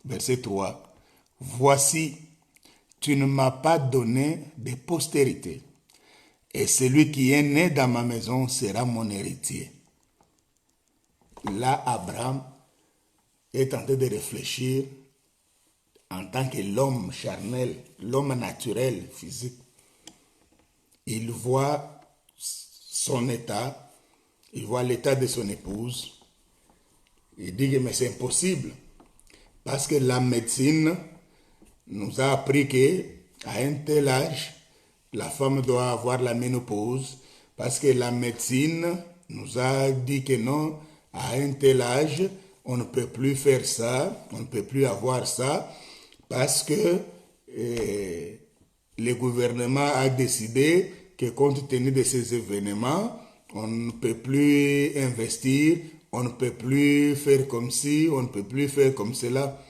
verset 3, « Voici, tu ne m'as pas donné de postérité, et celui qui est né dans ma maison sera mon héritier. » Là, Abraham est en train de réfléchir en tant que l'homme charnel, l'homme naturel, physique. Il voit son état, il voit l'état de son épouse. Il dit que mais c'est impossible, parce que la médecine nous a appris qu'à un tel âge, la femme doit avoir la ménopause, parce que la médecine nous a dit que non, à un tel âge, on ne peut plus faire ça, on ne peut plus avoir ça, parce que le gouvernement a décidé que compte tenu de ces événements, on ne peut plus investir, on ne peut plus faire comme ci, on ne peut plus faire comme cela.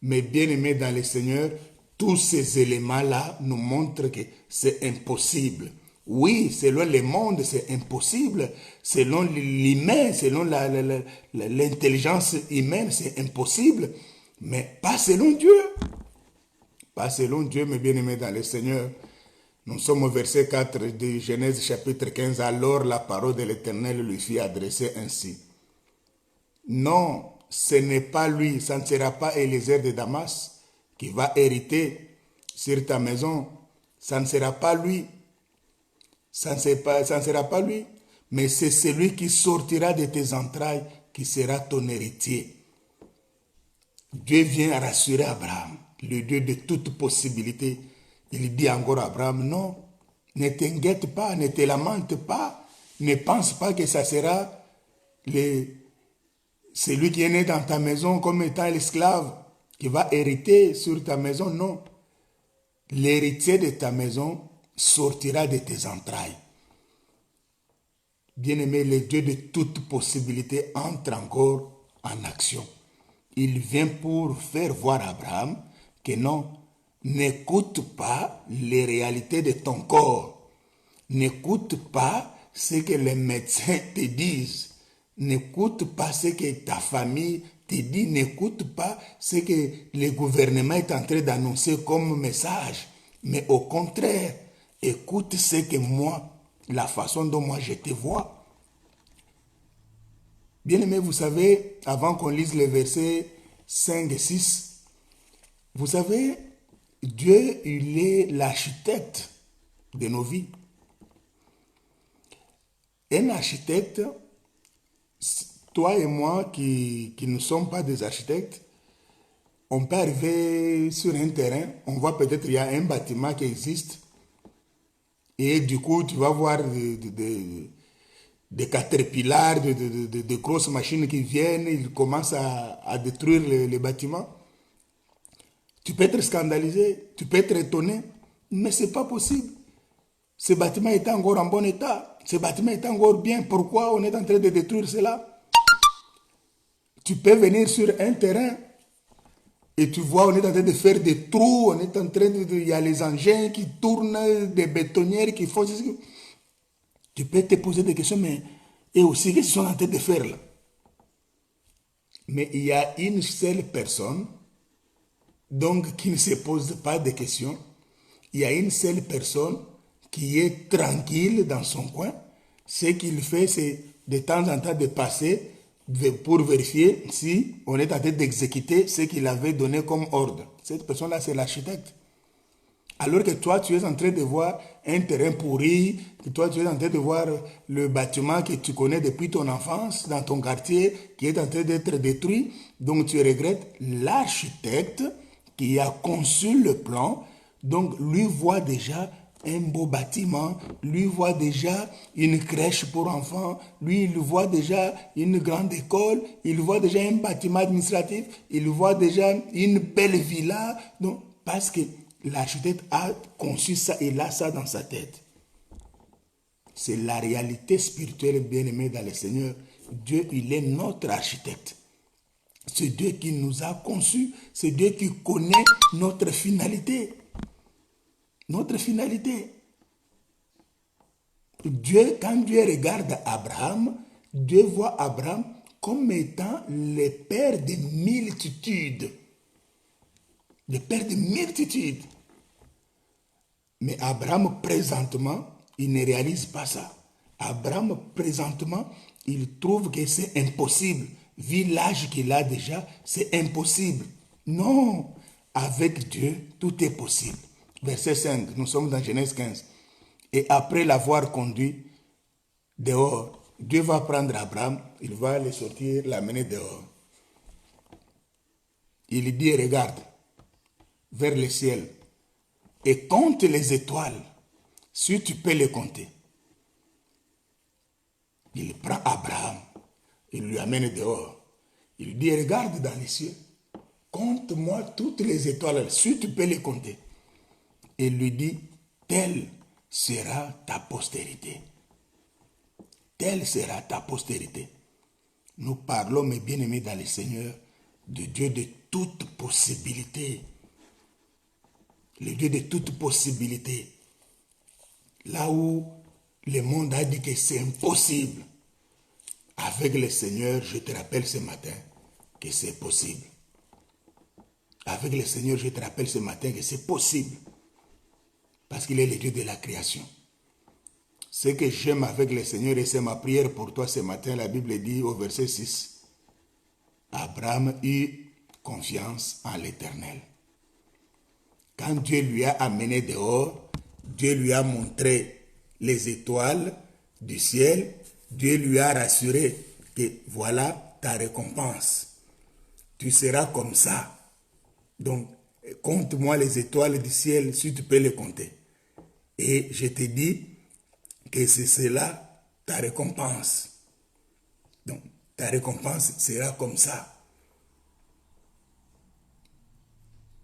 Mais bien aimés dans le Seigneur, tous ces éléments-là nous montrent que c'est impossible. Oui, selon le monde, c'est impossible. Selon l'humain, selon l'intelligence humaine, c'est impossible. Mais pas selon Dieu. Pas selon Dieu, mes bien-aimés dans le Seigneur. Nous sommes au verset 4 de Genèse chapitre 15. Alors la parole de l'Éternel lui fit adresser ainsi. Non, ce n'est pas lui, ça ne sera pas Eliezer de Damas qui va hériter sur ta maison, ça ne sera pas lui. Ça ne sera pas lui, mais c'est celui qui sortira de tes entrailles qui sera ton héritier. Dieu vient rassurer Abraham, le Dieu de toute possibilité. Il dit encore à Abraham, non, ne t'inquiète pas, ne te lamente pas, ne pense pas que ça sera celui qui est né dans ta maison comme étant l'esclave qui va hériter sur ta maison, non. L'héritier de ta maison sortira de tes entrailles. Bien-aimé, le Dieu de toute possibilité entre encore en action. Il vient pour faire voir à Abraham que non, n'écoute pas les réalités de ton corps. N'écoute pas ce que les médecins te disent. N'écoute pas ce que ta famille te dit. N'écoute pas ce que le gouvernement est en train d'annoncer comme message. Mais au contraire, écoute ce que moi, la façon dont moi je te vois. Bien-aimé, vous savez, avant qu'on lise les versets 5 et 6, vous savez, Dieu, il est l'architecte de nos vies. Un architecte, toi et moi qui ne sommes pas des architectes, on peut arriver sur un terrain, on voit peut-être qu'il y a un bâtiment qui existe, et du coup, tu vas voir des caterpillars, de grosses machines qui viennent, ils commencent à détruire les bâtiments. Tu peux être scandalisé, tu peux être étonné, mais ce n'est pas possible. Ce bâtiment est encore en bon état, ce bâtiment est encore bien. Pourquoi on est en train de détruire cela? Tu peux venir sur un terrain et tu vois, on est en train de faire des trous, on est en train il y a les engins qui tournent, des bétonnières qui font ceci. Tu peux te poser des questions, mais et aussi, qu'est-ce qu'ils sont en train de faire là? Mais il y a une seule personne, donc qui ne se pose pas de questions. Il y a une seule personne qui est tranquille dans son coin. Ce qu'il fait, c'est de temps en temps de passer pour vérifier si on est en train d'exécuter ce qu'il avait donné comme ordre. Cette personne-là, c'est l'architecte. Alors que toi, tu es en train de voir un terrain pourri, que toi, tu es en train de voir le bâtiment que tu connais depuis ton enfance, dans ton quartier, qui est en train d'être détruit. Donc, tu regrettes l'architecte qui a conçu le plan. Donc, lui voit déjà un beau bâtiment, lui voit déjà une crèche pour enfants, lui, il voit déjà une grande école, il voit déjà un bâtiment administratif, il voit déjà une belle villa. Donc, parce que l'architecte a conçu ça, il a ça dans sa tête. C'est la réalité spirituelle bien-aimée dans le Seigneur. Dieu, il est notre architecte. C'est Dieu qui nous a conçus. C'est Dieu qui connaît notre finalité. Notre finalité. Dieu, quand Dieu regarde Abraham, Dieu voit Abraham comme étant le père de multitudes. Le père de multitudes. Mais Abraham, présentement, il ne réalise pas ça. Abraham, présentement, il trouve que c'est impossible. Vu l'âge qu'il a déjà, c'est impossible. Non, avec Dieu, tout est possible. Verset 5, nous sommes dans Genèse 15. Et après l'avoir conduit dehors, Dieu va prendre Abraham, il va le sortir, l'amener dehors. Il dit, regarde, vers le ciel, et compte les étoiles, si tu peux les compter. Il prend Abraham, il lui amène dehors. Il dit, regarde dans les cieux, compte-moi toutes les étoiles, si tu peux les compter. Et il lui dit, telle sera ta postérité. Telle sera ta postérité. Nous parlons, mes bien-aimés dans le Seigneur, de Dieu de toute possibilité. Le Dieu de toute possibilité. Là où le monde a dit que c'est impossible, avec le Seigneur, je te rappelle ce matin que c'est possible. Avec le Seigneur, je te rappelle ce matin que c'est possible. Parce qu'il est le Dieu de la création. Ce que j'aime avec le Seigneur, et c'est ma prière pour toi ce matin, la Bible dit au verset 6, Abraham eut confiance en l'Éternel. quand Dieu lui a amené dehors, Dieu lui a montré les étoiles du ciel, Dieu lui a rassuré que voilà ta récompense. Tu seras comme ça. Donc, compte-moi les étoiles du ciel si tu peux les compter. Et je te dis que c'est cela ta récompense. Donc, ta récompense sera comme ça.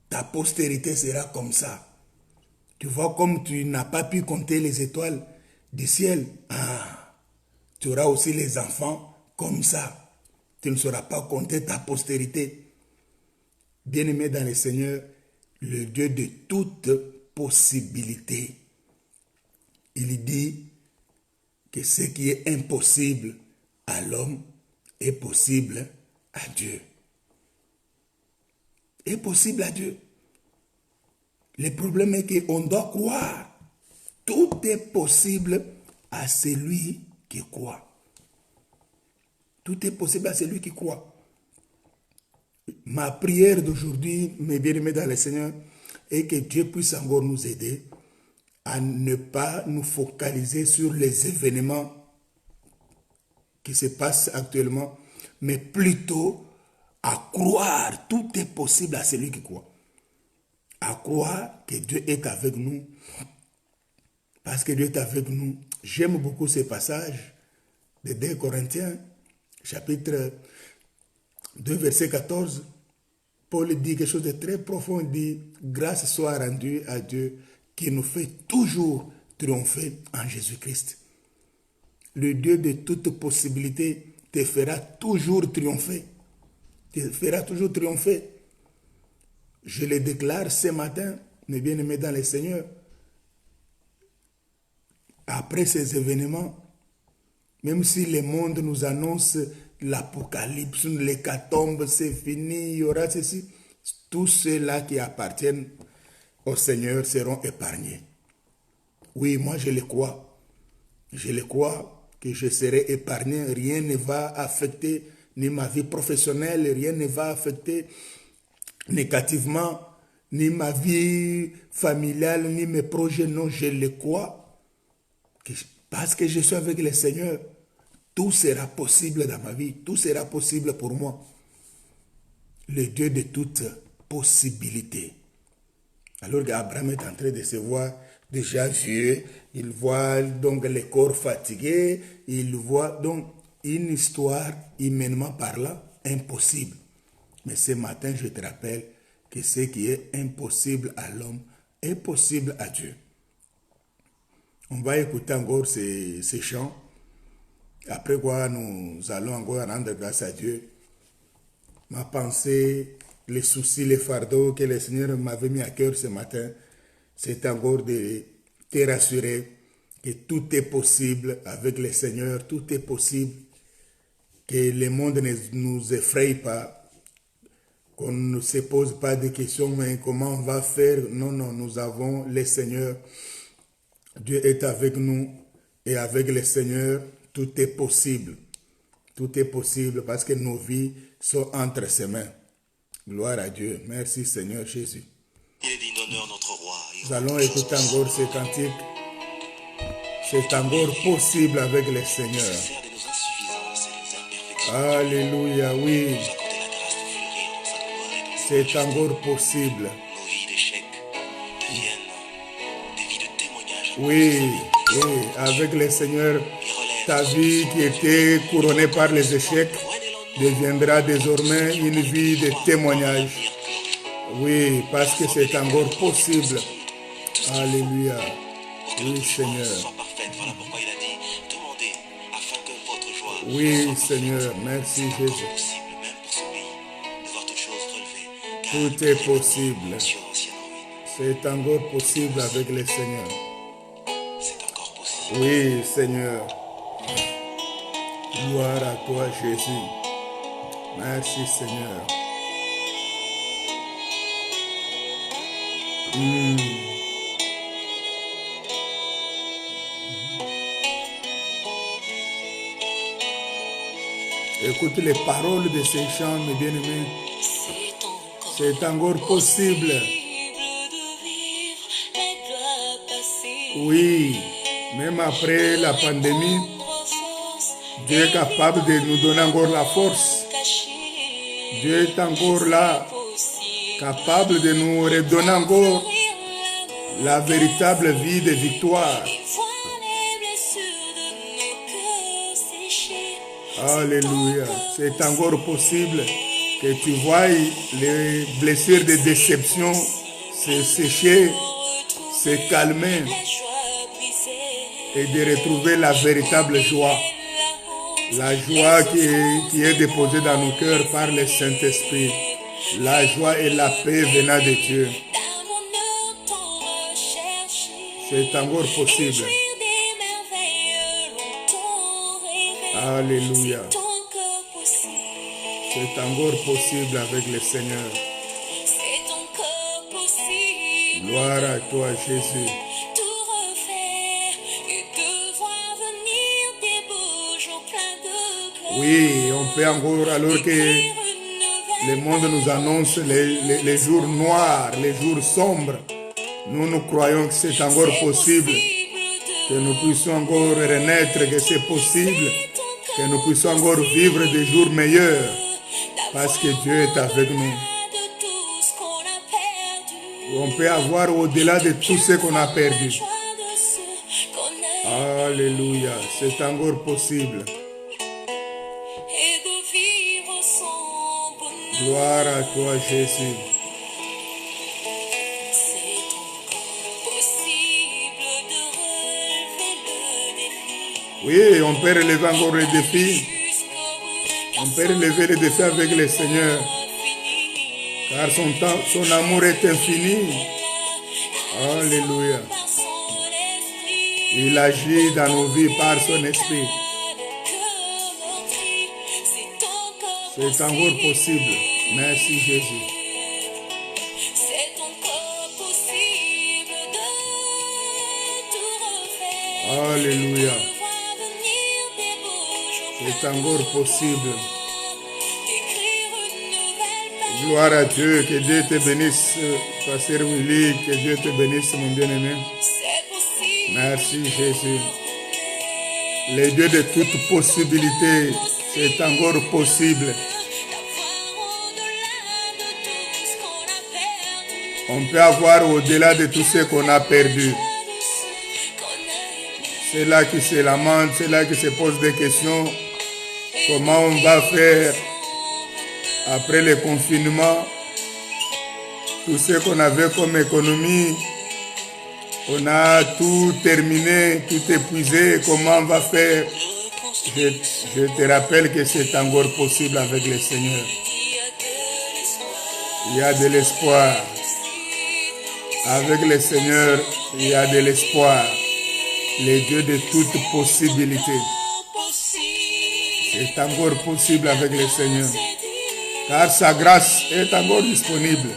Ta postérité sera comme ça. Tu vois, comme tu n'as pas pu compter les étoiles du ciel, tu auras aussi les enfants comme ça. Tu ne sauras pas compter ta postérité. Bien-aimé dans le Seigneur, le Dieu de toute possibilité, il dit que ce qui est impossible à l'homme est possible à Dieu. Est possible à Dieu. Le problème est qu'on doit croire. Tout est possible à celui qui croit. Tout est possible à celui qui croit. Ma prière d'aujourd'hui, mes bien-aimés dans le Seigneur, est que Dieu puisse encore nous aider à ne pas nous focaliser sur les événements qui se passent actuellement, mais plutôt à croire. Tout est possible à celui qui croit. À croire que Dieu est avec nous. Parce que Dieu est avec nous. J'aime beaucoup ce passage de 2 Corinthiens, chapitre 2, verset 14. Paul dit quelque chose de très profond. Il dit, grâce soit rendue à Dieu qui nous fait toujours triompher en Jésus-Christ. Le Dieu de toute possibilité te fera toujours triompher. Te fera toujours triompher. Je le déclare ce matin, mes bien-aimés dans le Seigneur. Après ces événements, même si le monde nous annonce l'apocalypse, l'hécatombe, c'est fini, il y aura ceci, tous ceux-là qui appartiennent au Seigneur seront épargnés. Oui, moi je le crois. Je le crois que je serai épargné. Rien ne va affecter ni ma vie professionnelle, rien ne va affecter négativement ni ma vie familiale, ni mes projets. Non, je le crois. Parce que je suis avec le Seigneur, tout sera possible dans ma vie. Tout sera possible pour moi. Le Dieu de toute possibilité. Alors qu'Abraham est en train de se voir déjà vieux, il voit donc les corps fatigués, il voit donc une histoire humainement parlant impossible. Mais ce matin, je te rappelle que ce qui est impossible à l'homme est possible à Dieu. On va écouter encore ces chants. Après quoi, nous allons encore rendre grâce à Dieu. Ma pensée, les soucis, les fardeaux que le Seigneur m'avait mis à cœur ce matin, c'est encore de te rassurer que tout est possible avec le Seigneur, tout est possible, que le monde ne nous effraie pas, qu'on ne se pose pas de questions, mais comment on va faire? Non, non, nous avons le Seigneur. Dieu est avec nous et avec le Seigneur, tout est possible. Tout est possible parce que nos vies sont entre ses mains. Gloire à Dieu. Merci Seigneur Jésus. Il est digne d'honneur, notre roi. Nous allons écouter encore ces cantiques. C'est encore possible avec le Seigneur. Sert de nos insuffisances et des imperfections. Alléluia, oui. Nous accorder la grâce de fleurir dans sa gloire et dans sa C'est encore possible. Nos vies d'échecs deviennent des vies de témoignage. Oui, oui, avec le Seigneur, ta vie qui était couronnée par les échecs deviendra désormais une vie de témoignage. Oui, parce que c'est encore possible. Alléluia. Oui, Seigneur. Soit parfaite. Voilà pourquoi il a dit, demandez afin que votre joie Oui, Seigneur. Merci, Jésus. possible, même pour ce pays, de voir toutes choses relevées. Car Tout est possible. nation ancienne en ruine, C'est encore possible avec le Seigneur. c'est encore possible. Oui, Seigneur. Gloire à toi, Jésus. Merci, Seigneur. Écoute les paroles de ces chants, mes bien-aimés. C'est encore possible. Oui, même après la pandémie, Dieu est capable de nous donner encore la force. Dieu est encore là, capable de nous redonner encore la véritable vie de victoire. Alléluia. C'est encore possible que tu vois les blessures de déception se sécher, se calmer et de retrouver la véritable joie. La joie qui est déposée dans nos cœurs par le Saint-Esprit. La joie et la paix venant de Dieu. C'est encore possible. Alléluia. C'est encore possible avec le Seigneur. Gloire à toi, Jésus. Oui, on peut encore, alors que le monde nous annonce les jours noirs, les jours sombres, nous croyons que c'est encore possible, que nous puissions encore renaître, que c'est possible, que nous puissions encore vivre des jours meilleurs, parce que Dieu est avec nous. On peut avoir au-delà de tout ce qu'on a perdu. Alléluia, c'est encore possible. Gloire à toi, Jésus. Oui, on peut relever encore le défi. On peut relever le défi avec le Seigneur. Car son amour est infini. Alléluia. Il agit dans nos vies par son esprit. C'est encore possible. Merci Jésus. Alléluia. C'est encore possible. Gloire à Dieu. Que Dieu te bénisse, Pasteur Willy. Que Dieu te bénisse, mon bien-aimé. Merci Jésus. Le Dieu de toute possibilité, c'est encore possible. On peut avoir au-delà de tout ce qu'on a perdu. C'est là qui se lamente, c'est là qui se pose des questions. Comment on va faire après le confinement? Tout ce qu'on avait comme économie, on a tout terminé, tout épuisé. Comment on va faire? Je te rappelle que c'est encore possible avec le Seigneur. Il y a de l'espoir. Avec le Seigneur, il y a de l'espoir. Le Dieu de toute possibilité. C'est encore possible avec le Seigneur. Car sa grâce est encore disponible.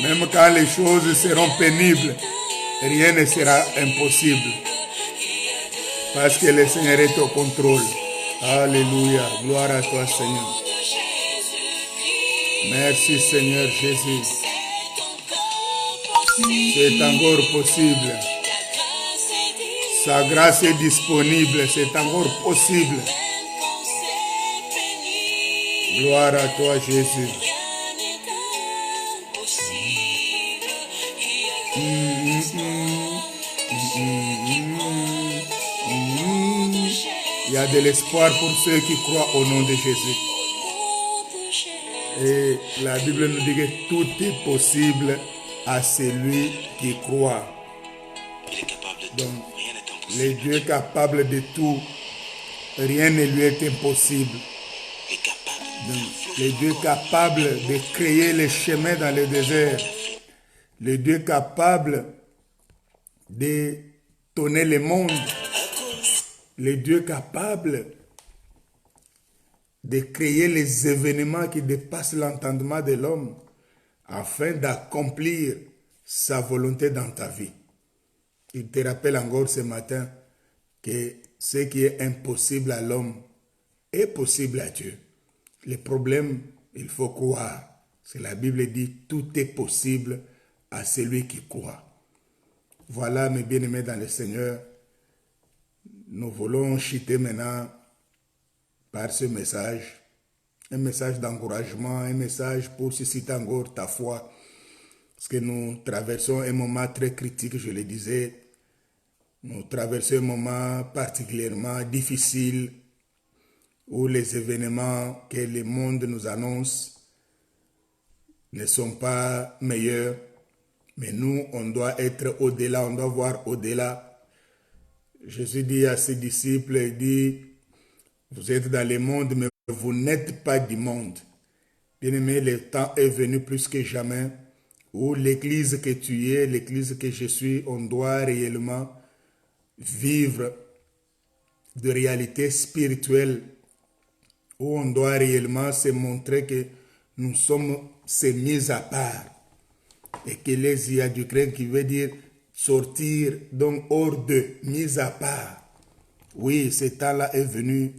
Même quand les choses seront pénibles, rien ne sera impossible. Parce que le Seigneur est au contrôle. Alléluia. Gloire à toi, Seigneur. Merci, Seigneur Jésus. C'est encore possible. Sa grâce est disponible. C'est encore possible. Gloire à toi, Jésus. Il y a de l'espoir pour ceux qui croient au nom de Jésus. Et la Bible nous dit que tout est possible à celui qui croit. Donc, le Dieu est capable de tout. Rien ne lui est impossible. Donc, le Dieu est capable de créer les chemins dans le désert. Le Dieu est capable de tourner le monde. Le Dieu est capable de créer les événements qui dépassent l'entendement de l'homme afin d'accomplir sa volonté dans ta vie. Il te rappelle encore ce matin que ce qui est impossible à l'homme est possible à Dieu. Le problème, il faut croire. C'est la Bible dit, tout est possible à celui qui croit. Voilà, mes bien-aimés dans le Seigneur, nous voulons chuter maintenant par ce message, un message d'encouragement, un message pour susciter encore ta foi, parce que nous traversons un moment très critique, je le disais, nous traversons un moment particulièrement difficile où les événements que le monde nous annonce ne sont pas meilleurs, mais nous, on doit être au-delà, on doit voir au-delà. Jésus dit à ses disciples, il dit, vous êtes dans le monde, mais vous n'êtes pas du monde. Bien-aimé, le temps est venu plus que jamais où l'église que tu es, l'église que je suis, on doit réellement vivre de réalité spirituelle, où on doit réellement se montrer que nous sommes ces mis à part. Ecclésia du grec qui veut dire sortir, donc hors de, mis à part. Oui, ce temps-là est venu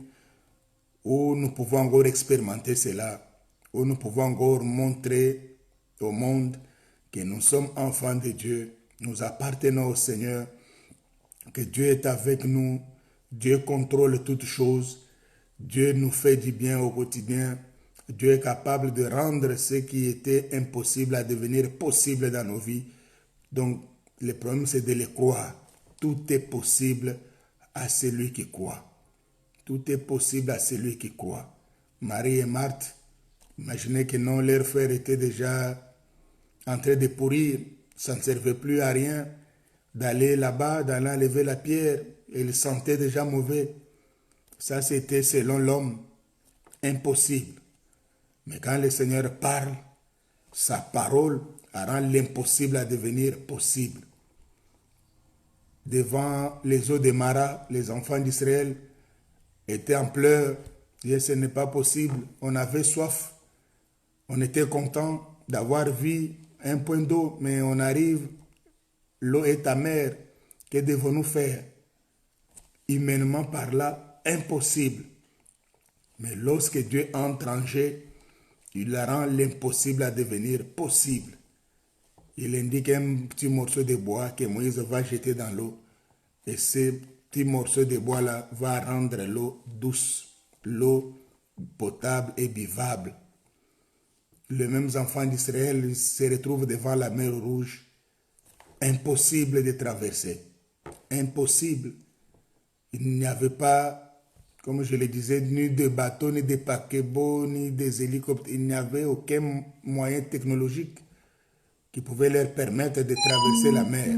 où nous pouvons encore expérimenter cela, où nous pouvons encore montrer au monde que nous sommes enfants de Dieu, nous appartenons au Seigneur, que Dieu est avec nous, Dieu contrôle toutes choses, Dieu nous fait du bien au quotidien, Dieu est capable de rendre ce qui était impossible à devenir possible dans nos vies. Donc, le problème, c'est de le croire. Tout est possible à celui qui croit. Tout est possible à celui qui croit. Marie et Marthe, imaginez que non, leur frère était déjà en train de pourrir. Ça ne servait plus à rien d'aller là-bas, d'aller enlever la pierre. Ils sentaient déjà mauvais. Ça, c'était selon l'homme impossible. Mais quand le Seigneur parle, sa parole rend l'impossible à devenir possible. Devant les eaux de Mara, les enfants d'Israël étaient en pleurs. Et ce n'est pas possible. On avait soif. On était content d'avoir vu un point d'eau, mais on arrive, l'eau est amère. Que devons-nous faire? Humainement parlant, impossible. Mais lorsque Dieu entre en jeu, il rend l'impossible à devenir possible. Il indique un petit morceau de bois que Moïse va jeter dans l'eau. Et ce petit morceau de bois-là va rendre l'eau douce, l'eau potable et buvable. Les mêmes enfants d'Israël se retrouvent devant la mer Rouge. Impossible de traverser. Impossible. Il n'y avait pas, comme je le disais, ni de bateaux, ni de paquebots, ni des hélicoptères. Il n'y avait aucun moyen technologique qui pouvait leur permettre de traverser la mer.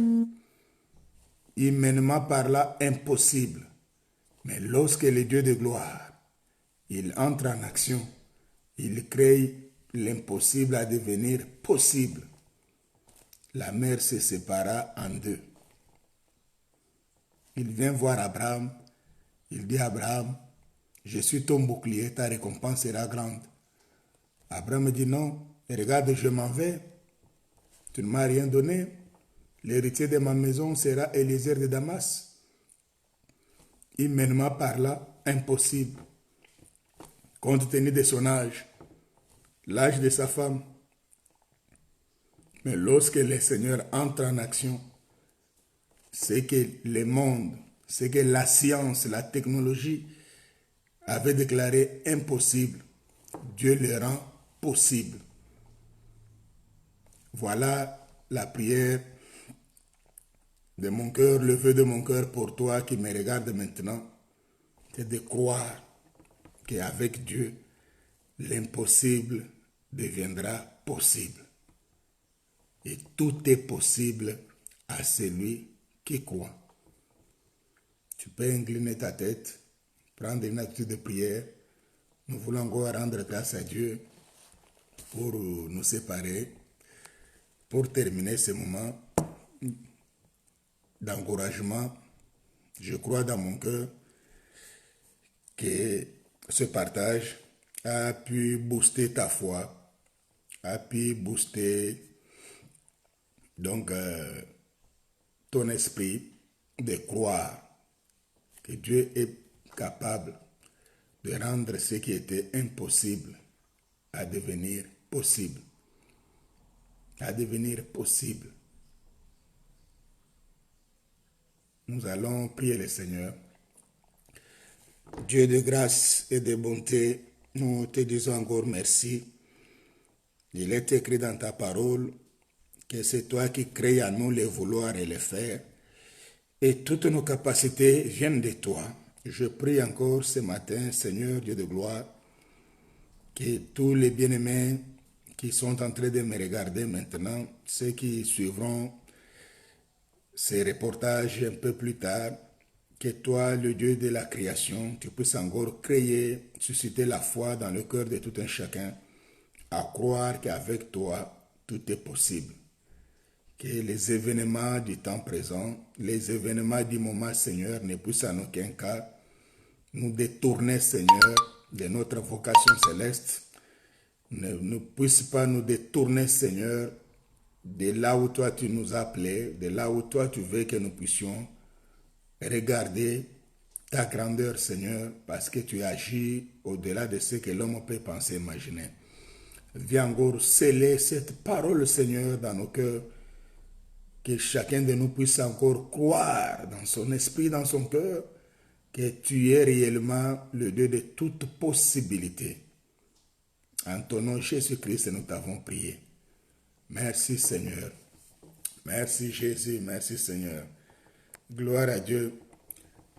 Humainement parlant, impossible. Mais lorsque le Dieu de gloire, il entre en action, il crée l'impossible à devenir possible. La mer se sépara en deux. Il vient voir Abraham. Il dit à Abraham, je suis ton bouclier, ta récompense sera grande. Abraham dit non, regarde, je m'en vais. Tu ne m'as rien donné. L'héritier de ma maison sera Eliezer de Damas. Humainement parlant, impossible. Compte tenu de son âge, l'âge de sa femme. Mais lorsque le Seigneur entre en action, c'est que le monde, c'est que la science, la technologie avait déclaré impossible. Dieu le rend possible. Voilà la prière de mon cœur, le vœu de mon cœur pour toi qui me regarde maintenant, c'est de croire qu'avec Dieu, l'impossible deviendra possible. Et tout est possible à celui qui croit. Tu peux incliner ta tête, prendre une attitude de prière. Nous voulons encore rendre grâce à Dieu pour nous séparer, pour terminer ce moment d'encouragement. Je crois dans mon cœur que ce partage a pu booster ta foi, a pu booster donc ton esprit de croire que Dieu est capable de rendre ce qui était impossible à devenir possible. à devenir possible. Nous allons prier le Seigneur. Dieu de grâce et de bonté, nous te disons encore merci. Il est écrit dans ta parole que c'est toi qui crées à nous les vouloir et les faire. Et toutes nos capacités viennent de toi. Je prie encore ce matin, Seigneur Dieu de gloire, que tous les bien-aimés qui sont en train de me regarder maintenant, ceux qui suivront ces reportages un peu plus tard, que toi, le Dieu de la création, tu puisses encore créer, susciter la foi dans le cœur de tout un chacun, à croire qu'avec toi, tout est possible. Que les événements du temps présent, les événements du moment, Seigneur, ne puissent en aucun cas nous détourner, Seigneur, de notre vocation céleste, ne puisse pas nous détourner, Seigneur, de là où toi tu nous as appelés, de là où toi tu veux que nous puissions regarder ta grandeur, Seigneur, parce que tu agis au-delà de ce que l'homme peut penser, imaginer. Viens encore sceller cette parole, Seigneur, dans nos cœurs, que chacun de nous puisse encore croire dans son esprit, dans son cœur, que tu es réellement le Dieu de toute possibilité. En ton nom, Jésus-Christ, nous t'avons prié. Merci, Seigneur. Merci, Jésus. Merci, Seigneur. Gloire à Dieu.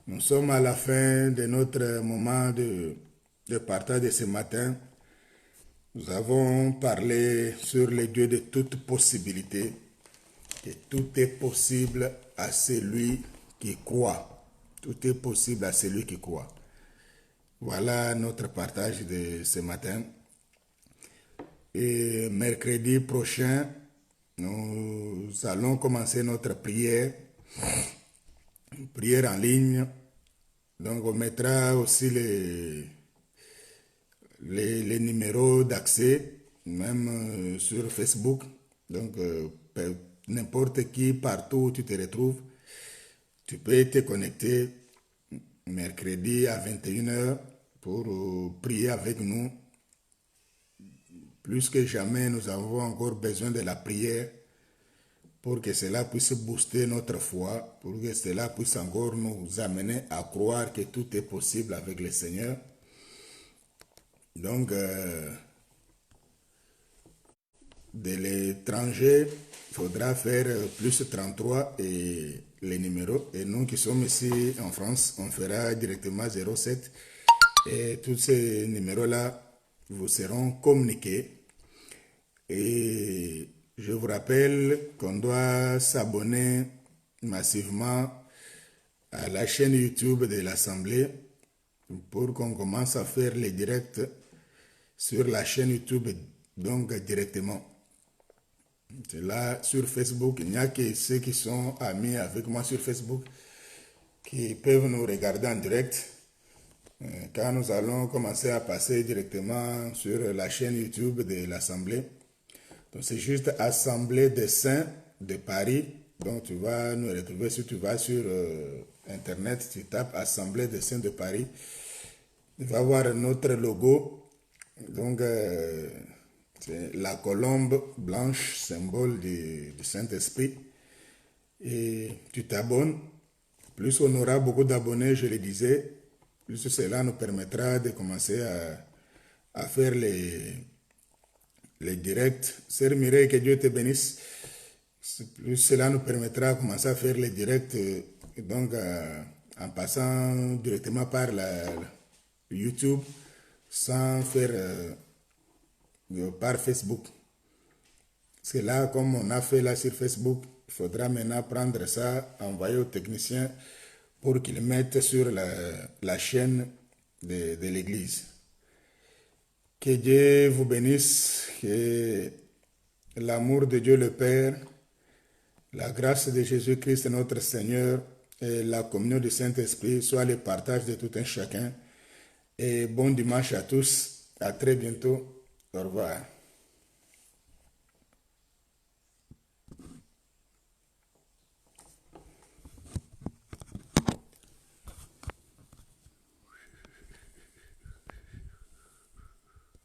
Nous sommes à la fin de notre moment de partage de ce matin. Nous avons parlé sur le Dieu de toute possibilité, que tout est possible à celui qui croit. Tout est possible à celui qui croit. Voilà notre partage de ce matin. Et mercredi prochain, nous allons commencer notre prière en ligne. Donc on mettra aussi les numéros d'accès, même sur Facebook. Donc n'importe qui, partout où tu te retrouves, tu peux te connecter mercredi à 21h pour prier avec nous. Plus que jamais, nous avons encore besoin de la prière pour que cela puisse booster notre foi, pour que cela puisse encore nous amener à croire que tout est possible avec le Seigneur. Donc, de l'étranger, il faudra faire plus 33 et les numéros. Et nous qui sommes ici en France, on fera directement 07. Et tous ces numéros-là vous seront communiqués. Et je vous rappelle qu'on doit s'abonner massivement à la chaîne YouTube de l'Assemblée pour qu'on commence à faire les directs sur la chaîne YouTube, donc directement. C'est là, sur Facebook, il n'y a que ceux qui sont amis avec moi sur Facebook qui peuvent nous regarder en direct. Quand nous allons commencer à passer directement sur la chaîne YouTube de l'Assemblée. Donc c'est juste Assemblée des Saints de Paris. Donc tu vas nous retrouver si tu vas sur Internet, tu tapes Assemblée des Saints de Paris. Tu vas voir notre logo. Donc c'est la colombe blanche, symbole du Saint-Esprit. Et tu t'abonnes. Plus on aura beaucoup d'abonnés, je le disais, plus cela nous permettra de commencer à faire les directs. Sœur Mireille, que Dieu te bénisse. Plus cela nous permettra de commencer à faire les directs, donc en passant directement par la YouTube, sans faire par Facebook. Parce que là, comme on a fait là sur Facebook, il faudra maintenant prendre ça, envoyer aux techniciens pour qu'ils mettent sur la chaîne de l'église. Que Dieu vous bénisse, que l'amour de Dieu le Père, la grâce de Jésus-Christ notre Seigneur et la communion du Saint-Esprit soient le partage de tout un chacun. Et bon dimanche à tous. À très bientôt. Au revoir.